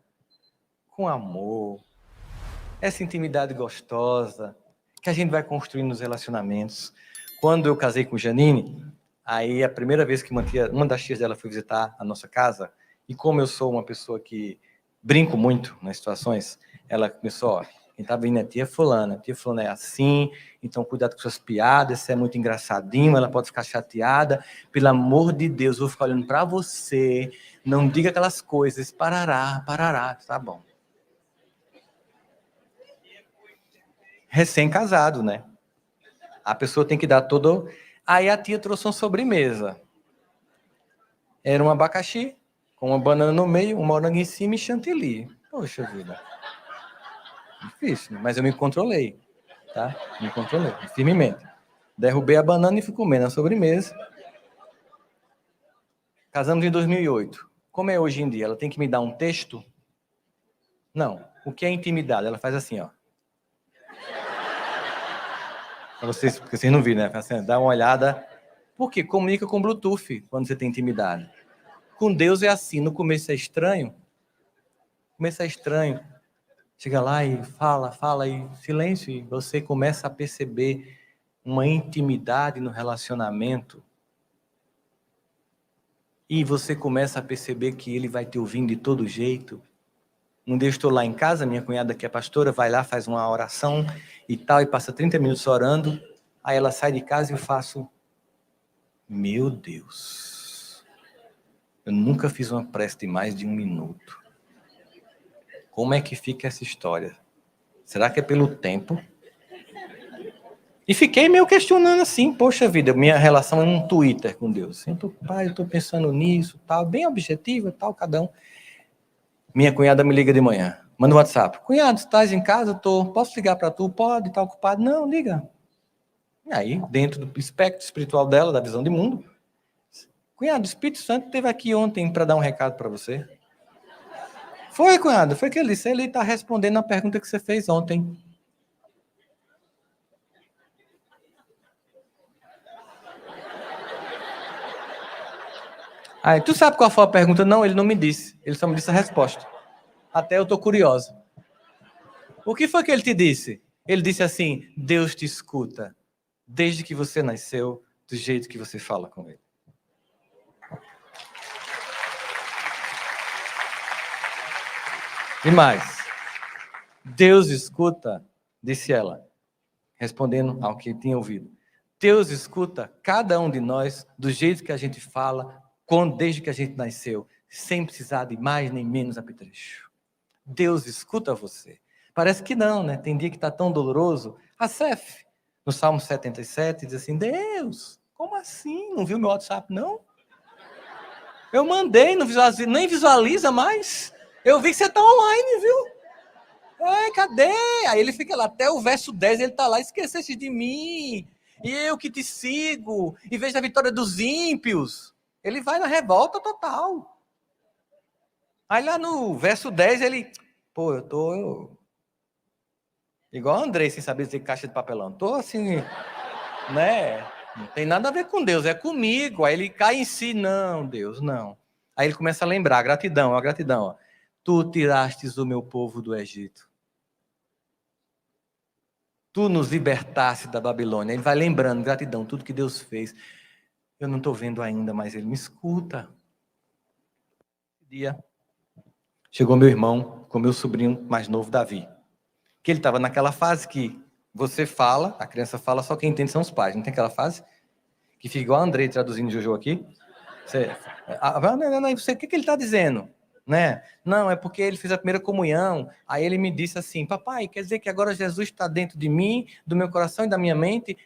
com amor. essa intimidade gostosa que a gente vai construir nos relacionamentos. Quando eu casei com Janine, aí a primeira vez que uma das tias dela foi visitar a nossa casa, e como eu sou uma pessoa que brinco muito nas situações, ela começou, ó, quem tá vindo é tia fulana é assim, então cuidado com suas piadas, você é muito engraçadinho, ela pode ficar chateada, pelo amor de Deus, vou ficar olhando para você, não diga aquelas coisas, parará, tá bom. Recém-casado, né? A pessoa tem que dar todo... Aí a tia trouxe uma sobremesa. Era um abacaxi, com uma banana no meio, um morango em cima e chantilly. Poxa vida. Difícil, né? Mas eu me controlei, tá? Me controlei, firmemente. Derrubei a banana e fui comendo a sobremesa. Casamos em 2008. Como é hoje em dia? Ela tem que me dar um texto? Não. O que é intimidade? Ela faz assim, ó. Para vocês, porque vocês não viram, né? Assim, dá uma olhada. Porque comunica com Bluetooth quando você tem intimidade. Com Deus é assim. No começo é estranho. No começo é estranho. Chega lá e fala, e silêncio, e você começa a perceber uma intimidade no relacionamento. E você começa a perceber que ele vai te ouvindo de todo jeito. Um dia eu estou lá em casa, minha cunhada que é pastora, vai lá, faz uma oração e tal, e passa 30 minutos orando. Aí ela sai de casa e eu faço... Meu Deus, eu nunca fiz uma prece de mais de 1 minuto. Como é que fica essa história? Será que é pelo tempo? E fiquei meio questionando assim, poxa vida, minha relação é um Twitter com Deus. Pai, eu estou pensando nisso, tal, bem objetivo, tal, cada um. Minha cunhada me liga de manhã, manda um WhatsApp. Cunhado, estás em casa? Posso ligar para tu? Pode, tá ocupado? Não, liga. E aí, dentro do espectro espiritual dela, da visão de mundo, cunhado, o Espírito Santo esteve aqui ontem para dar um recado para você. Foi, cunhado, foi que ele disse. Ele está respondendo a pergunta que você fez ontem. Aí, tu sabe qual foi a pergunta? Não, ele não me disse. Ele só me disse a resposta. Até eu estou curiosa. O que foi que ele te disse? Ele disse assim, Deus te escuta, desde que você nasceu, do jeito que você fala com ele. E mais, Deus escuta, disse ela, respondendo ao que tinha ouvido. Deus escuta cada um de nós do jeito que a gente fala, desde que a gente nasceu, sem precisar de mais nem menos apetrecho. Deus escuta você. Parece que não, né? Tem dia que está tão doloroso. Asaf, no Salmo 77, diz assim, Deus, como assim? Não viu meu WhatsApp, não? Eu mandei, não visualiza, nem visualiza mais. Eu vi que você está online, viu? Ai, cadê? Aí ele fica lá, até o verso 10, ele está lá, esqueceste de mim, e eu que te sigo, em vez da vitória dos ímpios. Ele vai na revolta total. Aí lá no verso 10, ele, pô, eu tô igual o Andrei, sem saber dizer caixa de papelão. Tô assim, né? Não tem nada a ver com Deus, é comigo. Aí ele cai em si, não, Deus, não. Aí ele começa a lembrar, gratidão, a gratidão. Ó. Tu tirastes o meu povo do Egito. Tu nos libertaste da Babilônia. Ele vai lembrando, gratidão, tudo que Deus fez. Eu não estou vendo ainda, mas ele me escuta. Dia chegou meu irmão com meu sobrinho mais novo, Davi. Que ele estava naquela fase que você fala, a criança fala, só quem entende são os pais. Não tem aquela fase? Que fica igual a Andrei traduzindo Jojo aqui. Você, o que ele está dizendo? Né? Não, é porque ele fez a primeira comunhão. Aí ele me disse assim, papai, quer dizer que agora Jesus está dentro de mim, do meu coração e da minha mente?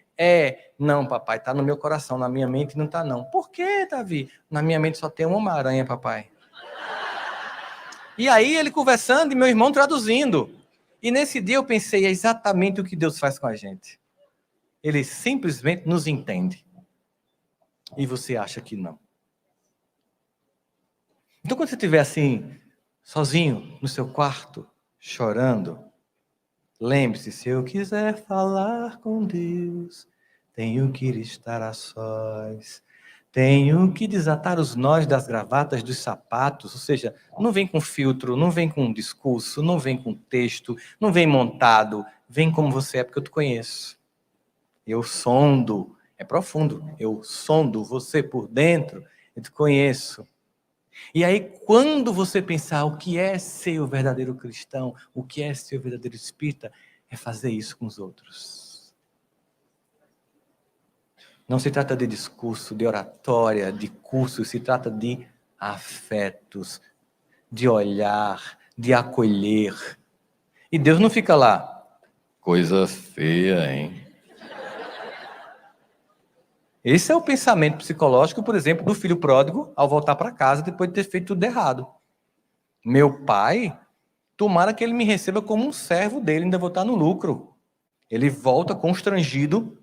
Não, papai, está no meu coração, na minha mente não está não. Por quê, Davi? Na minha mente só tem uma aranha, papai. E aí ele conversando e meu irmão traduzindo. E nesse dia eu pensei, é exatamente o que Deus faz com a gente. Ele simplesmente nos entende. E você acha que não. Então quando você estiver assim, sozinho, no seu quarto, chorando, lembre-se, se eu quiser falar com Deus, tenho que estar a sós. Tenho que desatar os nós das gravatas dos sapatos, ou seja, não vem com filtro, não vem com discurso, não vem com texto, não vem montado, vem como você é, porque eu te conheço. Eu sondo, é profundo, eu sondo você por dentro, eu te conheço. E aí, quando você pensar o que é ser o verdadeiro cristão, o que é ser o verdadeiro espírita, é fazer isso com os outros. Não se trata de discurso, de oratória, de curso, se trata de afetos, de olhar, de acolher. E Deus não fica lá. Coisa feia, hein? Esse é o pensamento psicológico, por exemplo, do filho pródigo ao voltar para casa depois de ter feito tudo errado. Meu pai, tomara que ele me receba como um servo dele, ainda vou estar no lucro. Ele volta constrangido.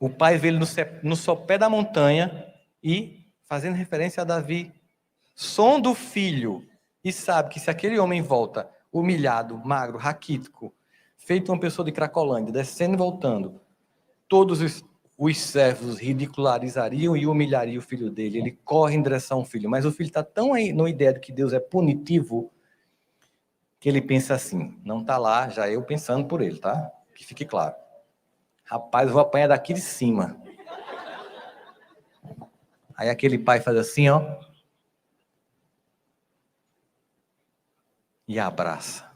O pai vê ele no sopé da montanha e, fazendo referência a Davi, sonda o filho e sabe que se aquele homem volta humilhado, magro, raquítico, feito uma pessoa de Cracolândia, descendo e voltando, todos os servos ridicularizariam e humilhariam o filho dele. Ele corre em direção ao filho, mas o filho está tão aí na ideia de que Deus é punitivo que ele pensa assim, não está lá, já eu pensando por ele, tá? Que fique claro. Rapaz, eu vou apanhar daqui de cima. Aí aquele pai faz assim, ó, e abraça.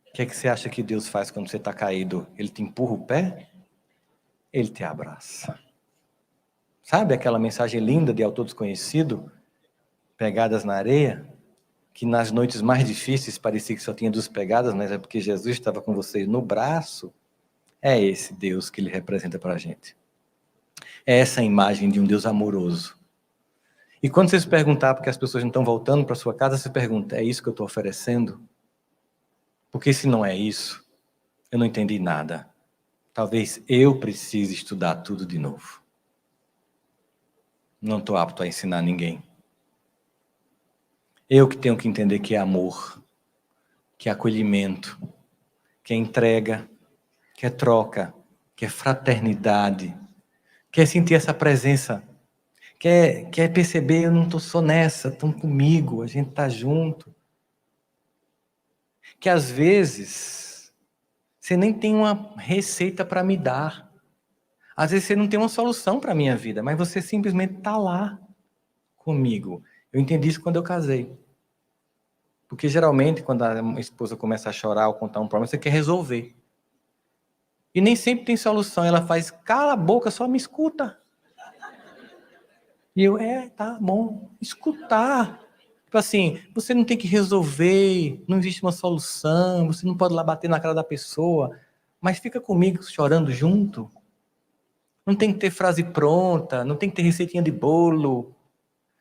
O que é que você acha que Deus faz quando você está caído? Ele te empurra o pé? Ele te abraça. Sabe aquela mensagem linda de autor desconhecido? Pegadas na areia? Que nas noites mais difíceis parecia que só tinha 2 pegadas, mas é porque Jesus estava com você no braço. É esse Deus que ele representa para a gente. É essa imagem de um Deus amoroso. E quando você se perguntar porque as pessoas não estão voltando para sua casa, você pergunta, é isso que eu estou oferecendo? Porque se não é isso, eu não entendi nada. Talvez eu precise estudar tudo de novo. Não estou apto a ensinar ninguém. Eu que tenho que entender que é amor, que é acolhimento, que é entrega, que é troca, que é fraternidade, que é sentir essa presença, que é perceber, eu não estou só nessa, estão comigo, a gente está junto. Que às vezes você nem tem uma receita para me dar. Às vezes você não tem uma solução para a minha vida, mas você simplesmente está lá comigo. Eu entendi isso quando eu casei. Porque geralmente, quando a esposa começa a chorar ou contar um problema, você quer resolver. E nem sempre tem solução. Ela faz, cala a boca, só me escuta. E eu, tá bom, escutar. Tipo assim, você não tem que resolver, não existe uma solução, você não pode ir lá bater na cara da pessoa, mas fica comigo chorando junto. Não tem que ter frase pronta, não tem que ter receitinha de bolo,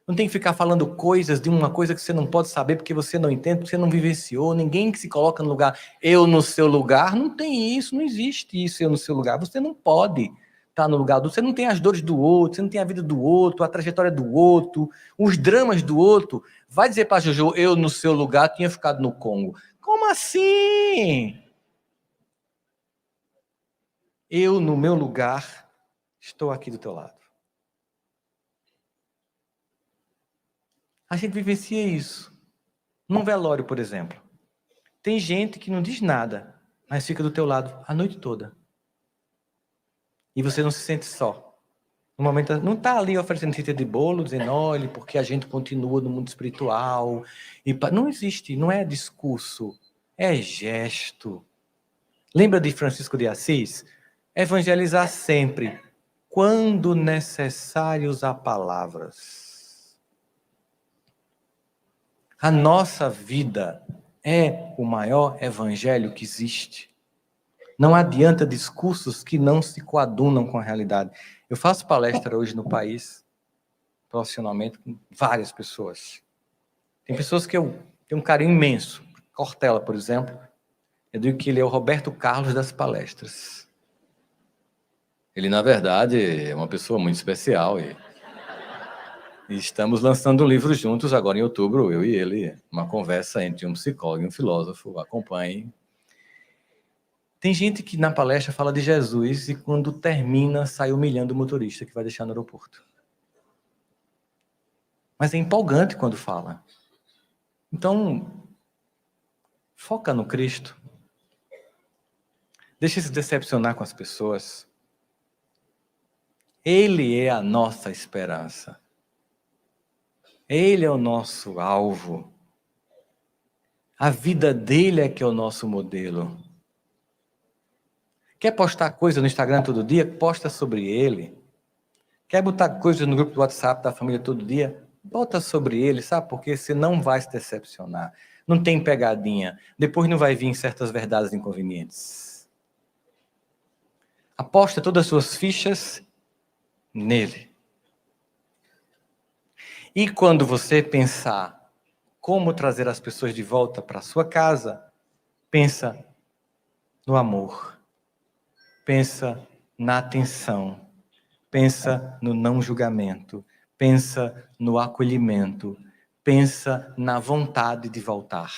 não tem que ficar falando coisas de uma coisa que você não pode saber porque você não entende, porque você não vivenciou. Ninguém que se coloca no lugar, eu no seu lugar, não tem isso, não existe isso, eu no seu lugar. Você não pode estar no lugar do outro, você não tem as dores do outro, você não tem a vida do outro, a trajetória do outro, os dramas do outro. Vai dizer para Jojo, eu no seu lugar tinha ficado no Congo. Como assim? Eu no meu lugar estou aqui do teu lado. A gente vivencia isso. Num velório, por exemplo. Tem gente que não diz nada, mas fica do teu lado a noite toda. E você não se sente só. No momento, não está ali oferecendo receita de bolo, dizendo, olha, porque a gente continua no mundo espiritual. Não existe, não é discurso, é gesto. Lembra de Francisco de Assis? Evangelizar sempre, quando necessário usar palavras. A nossa vida é o maior evangelho que existe. Não adianta discursos que não se coadunam com a realidade. Eu faço palestra hoje no país, profissionalmente, com várias pessoas. Tem pessoas que eu tenho um carinho imenso. Cortella, por exemplo, eu digo que ele é o Roberto Carlos das palestras. Ele, na verdade, é uma pessoa muito especial e estamos lançando um livro juntos agora em outubro, eu e ele, uma conversa entre um psicólogo e um filósofo. Acompanhe. Tem gente que na palestra fala de Jesus e quando termina sai humilhando o motorista que vai deixar no aeroporto. Mas é empolgante quando fala. Então, foca no Cristo. Deixa se decepcionar com as pessoas. Ele é a nossa esperança. Ele é o nosso alvo. A vida dele é que é o nosso modelo. Quer postar coisa no Instagram todo dia? Posta sobre ele. Quer botar coisa no grupo do WhatsApp da família todo dia? Bota sobre ele, sabe? Porque você não vai se decepcionar. Não tem pegadinha. Depois não vai vir certas verdades inconvenientes. Aposta todas as suas fichas nele. E quando você pensar como trazer as pessoas de volta para a sua casa, pensa no amor. Pensa na atenção, pensa no não julgamento, pensa no acolhimento, pensa na vontade de voltar.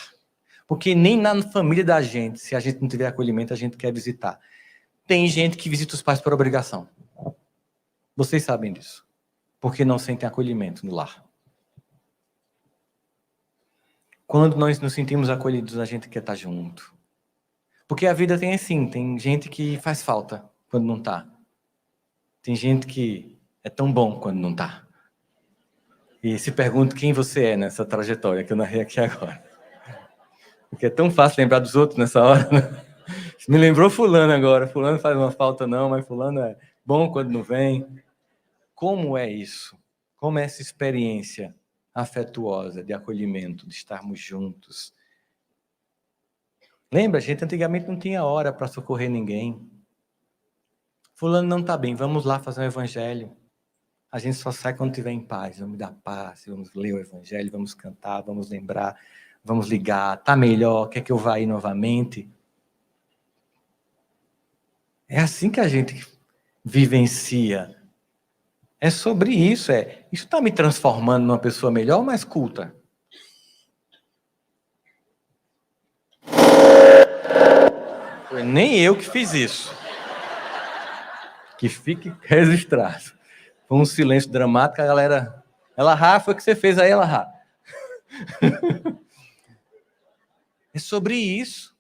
Porque nem na família da gente, se a gente não tiver acolhimento, a gente quer visitar. Tem gente que visita os pais por obrigação. Vocês sabem disso. Porque não sentem acolhimento no lar. Quando nós nos sentimos acolhidos, a gente quer estar junto. Porque a vida tem assim, tem gente que faz falta quando não está. Tem gente que é tão bom quando não está. E se pergunta quem você é nessa trajetória que eu narrei aqui agora. Porque é tão fácil lembrar dos outros nessa hora, né? Me lembrou fulano agora. Fulano faz uma falta não, mas fulano é bom quando não vem. Como é isso? Como é essa experiência afetuosa de acolhimento, de estarmos juntos? Lembra, a gente antigamente não tinha hora para socorrer ninguém. Fulano não está bem, vamos lá fazer um evangelho. A gente só sai quando estiver em paz. Vamos dar paz, vamos ler o evangelho, vamos cantar, vamos lembrar, vamos ligar. Está melhor, quer que eu vá aí novamente? É assim que a gente vivencia. É sobre isso. Isso está me transformando numa pessoa melhor ou mais culta? Foi nem eu que fiz isso. Que fique registrado. Foi um silêncio dramático, a galera... Ela foi o que você fez aí, ela É sobre isso.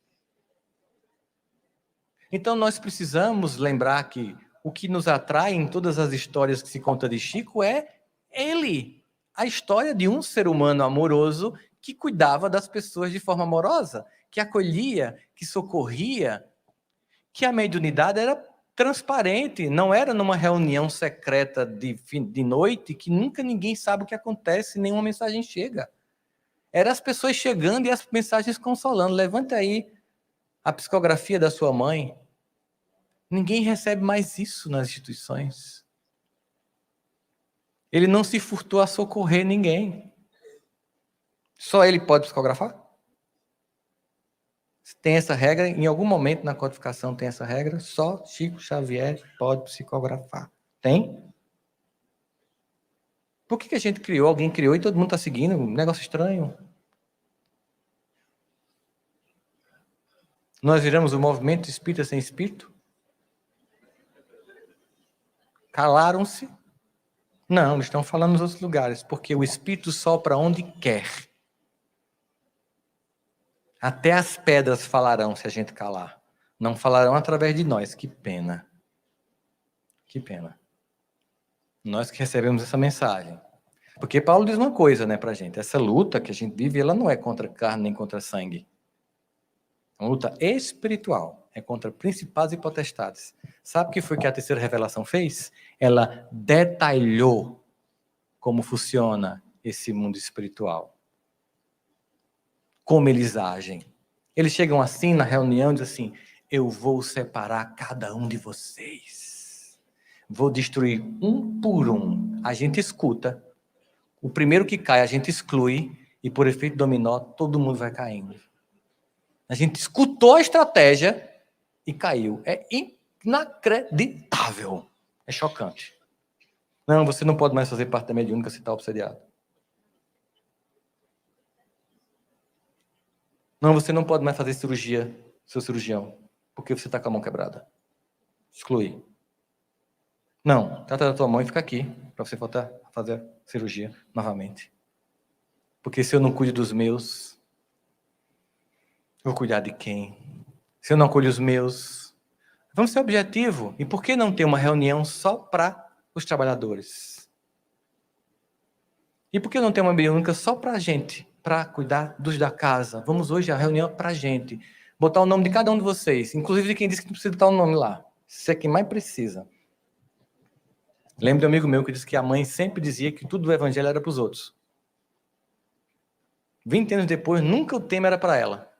Então nós precisamos lembrar que o que nos atrai em todas as histórias que se conta de Chico é ele. A história de um ser humano amoroso que cuidava das pessoas de forma amorosa, que acolhia, que socorria, que a mediunidade era transparente, não era numa reunião secreta de noite que nunca ninguém sabe o que acontece, nenhuma mensagem chega. Era as pessoas chegando e as mensagens consolando. Levanta aí a psicografia da sua mãe. Ninguém recebe mais isso nas instituições. Ele não se furtou a socorrer ninguém. Só ele pode psicografar? Tem essa regra, em algum momento na codificação tem essa regra, só Chico Xavier pode psicografar. Tem? Por que a gente criou, alguém criou e todo mundo está seguindo? Um negócio estranho. Nós viramos o movimento espírita sem espírito? Calaram-se? Não, estão falando nos outros lugares, porque o espírito sopra onde quer. Até as pedras falarão se a gente calar. Não falarão através de nós. Que pena. Que pena. Nós que recebemos essa mensagem. Porque Paulo diz uma coisa, né, pra gente. Essa luta que a gente vive, ela não é contra carne nem contra sangue. É uma luta espiritual. É contra principados e potestades. Sabe o que foi que a terceira revelação fez? Ela detalhou como funciona esse mundo espiritual. Como eles agem. Eles chegam assim na reunião e dizem assim: eu vou separar cada um de vocês. Vou destruir um por um. A gente escuta. O primeiro que cai, a gente exclui. E por efeito dominó, todo mundo vai caindo. A gente escutou a estratégia e caiu. É inacreditável. É chocante. Não, você não pode mais fazer parte da mediúnica se está obsediado. Não, você não pode mais fazer cirurgia, seu cirurgião. porque você está com a mão quebrada. Exclui. Não, trata da tua mão e fica aqui, para você voltar a fazer a cirurgia novamente. Porque se eu não cuido dos meus, eu vou cuidar de quem? Se eu não cuido dos meus, vamos ser objetivo. E por que não ter uma reunião só para os trabalhadores? E por que não ter uma reunião única só para a gente, para cuidar dos da casa? Vamos hoje a reunião para a gente. Botar o nome de cada um de vocês, inclusive de quem disse que não precisa botar o nome lá. Isso é quem mais precisa. Lembro de um amigo meu que disse que a mãe sempre dizia que tudo do evangelho era para os outros. 20 anos depois, nunca o tema era para ela.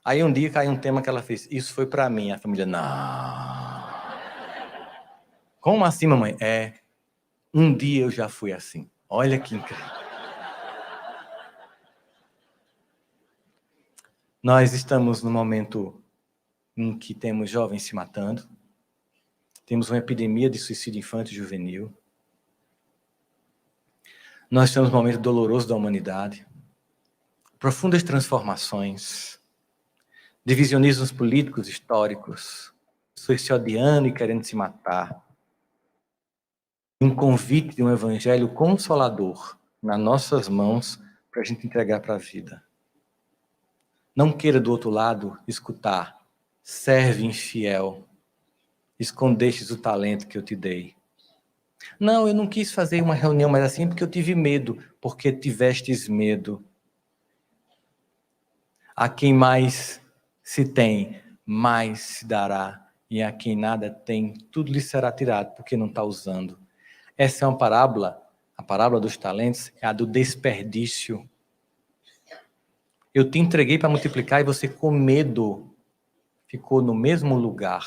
Aí um dia caiu um tema que ela fez. Isso foi para mim. A família, não. Como assim, mamãe? Um dia eu já fui assim. Olha que incrível. Nós estamos no momento em que temos jovens se matando. Temos uma epidemia de suicídio infantil e juvenil. Nós estamos num momento doloroso da humanidade. Profundas transformações. Divisionismos políticos históricos. Pessoas se odiando e querendo se matar. Um convite de um evangelho consolador nas nossas mãos para a gente entregar para a vida. Não queira do outro lado escutar. Serve infiel. Escondestes o talento que eu te dei. Não, eu não quis fazer uma reunião mais assim porque eu tive medo. Porque tivestes medo. A quem mais se tem, mais se dará. E a quem nada tem, tudo lhe será tirado, porque não está usando. Essa é uma parábola. A parábola dos talentos é a do desperdício. Eu te entreguei para multiplicar e você, com medo, ficou no mesmo lugar.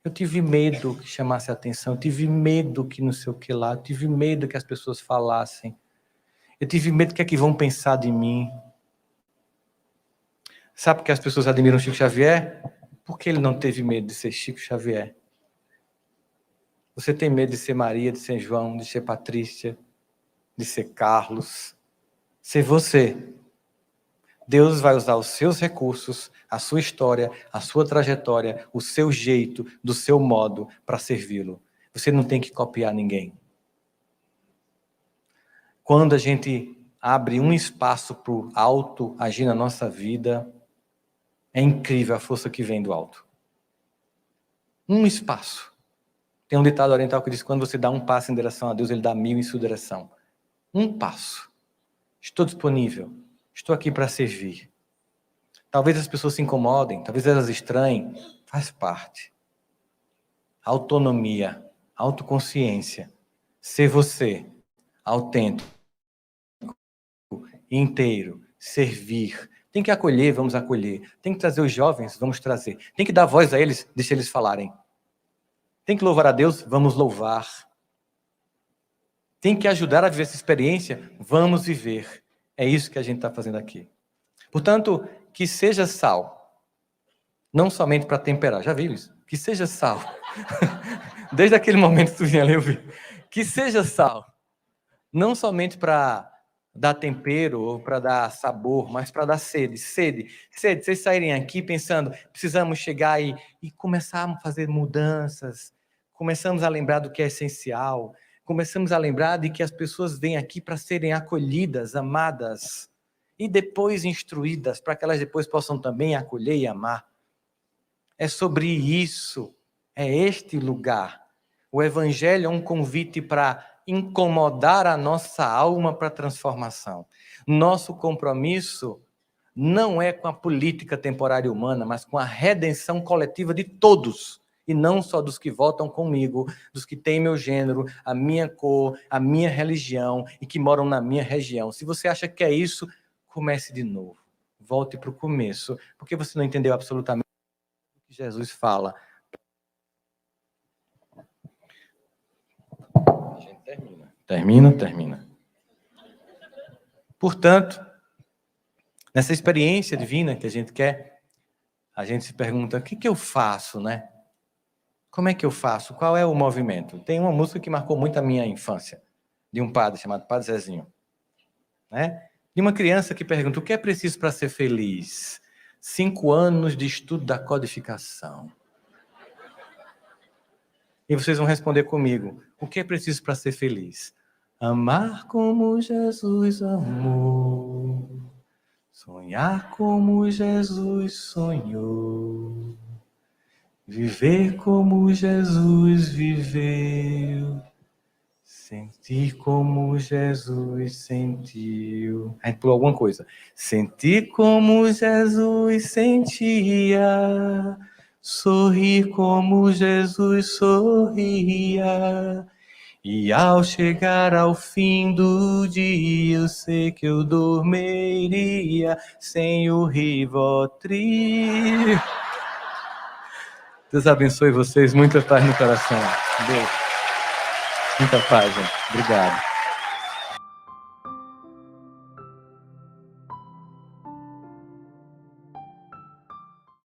Eu tive medo que chamasse a atenção, eu tive medo que não sei o que lá, eu tive medo que as pessoas falassem. Eu tive medo que é que vão pensar de mim. Sabe por que as pessoas admiram Chico Xavier? Porque ele não teve medo de ser Chico Xavier. Você tem medo de ser Maria, de ser João, de ser Patrícia, de ser Carlos. Ser você. Deus vai usar os seus recursos, a sua história, a sua trajetória, o seu jeito, do seu modo para servi-lo. Você não tem que copiar ninguém. Quando a gente abre um espaço para o alto agir na nossa vida, é incrível a força que vem do alto. Um espaço. Tem um ditado oriental que diz que quando você dá um passo em direção a Deus, ele dá 1000 em sua direção. Um passo. Estou disponível. Estou aqui para servir. Talvez as pessoas se incomodem, talvez elas estranhem. Faz parte. Autonomia, autoconsciência. Ser você, autêntico, inteiro, servir. Tem que acolher, vamos acolher. Tem que trazer os jovens, vamos trazer. Tem que dar voz a eles, deixa eles falarem. Tem que louvar a Deus, vamos louvar. Tem que ajudar a viver essa experiência, vamos viver. É isso que a gente está fazendo aqui. Portanto, que seja sal, não somente para temperar, já viu isso? Que seja sal. Desde aquele momento que tu vinha ali, eu vi. Que seja sal, não somente para dar tempero ou para dar sabor, mas para dar sede. Sede. Vocês saírem aqui pensando, precisamos chegar e começar a fazer mudanças, começamos a lembrar do que é essencial, começamos a lembrar de que as pessoas vêm aqui para serem acolhidas, amadas, e depois instruídas, para que elas depois possam também acolher e amar. É sobre isso, é este lugar. O Evangelho é um convite para incomodar a nossa alma para a transformação. Nosso compromisso não é com a política temporária humana, mas com a redenção coletiva de todos, e não só dos que votam comigo, dos que têm meu gênero, a minha cor, a minha religião e que moram na minha região. Se você acha que é isso, comece de novo. Volte para o começo, porque você não entendeu absolutamente o que Jesus fala. A gente termina. Portanto, nessa experiência divina que a gente quer, a gente se pergunta, o que eu faço, né? Como é que eu faço? Qual é o movimento? Tem uma música que marcou muito a minha infância, de um padre chamado Padre Zezinho, né? De uma criança que pergunta, o que é preciso para ser feliz? 5 anos de estudo da codificação. E vocês vão responder comigo. O que é preciso para ser feliz? Amar como Jesus amou. Sonhar como Jesus sonhou. Viver como Jesus viveu. Sentir como Jesus sentiu. A gente pulou alguma coisa. Sentir como Jesus sentia. Sorrir como Jesus sorria. E ao chegar ao fim do dia, eu sei que eu dormiria sem o Rivotril. Deus abençoe vocês. Muita paz no coração. Deus. Muita paz, gente. Obrigado.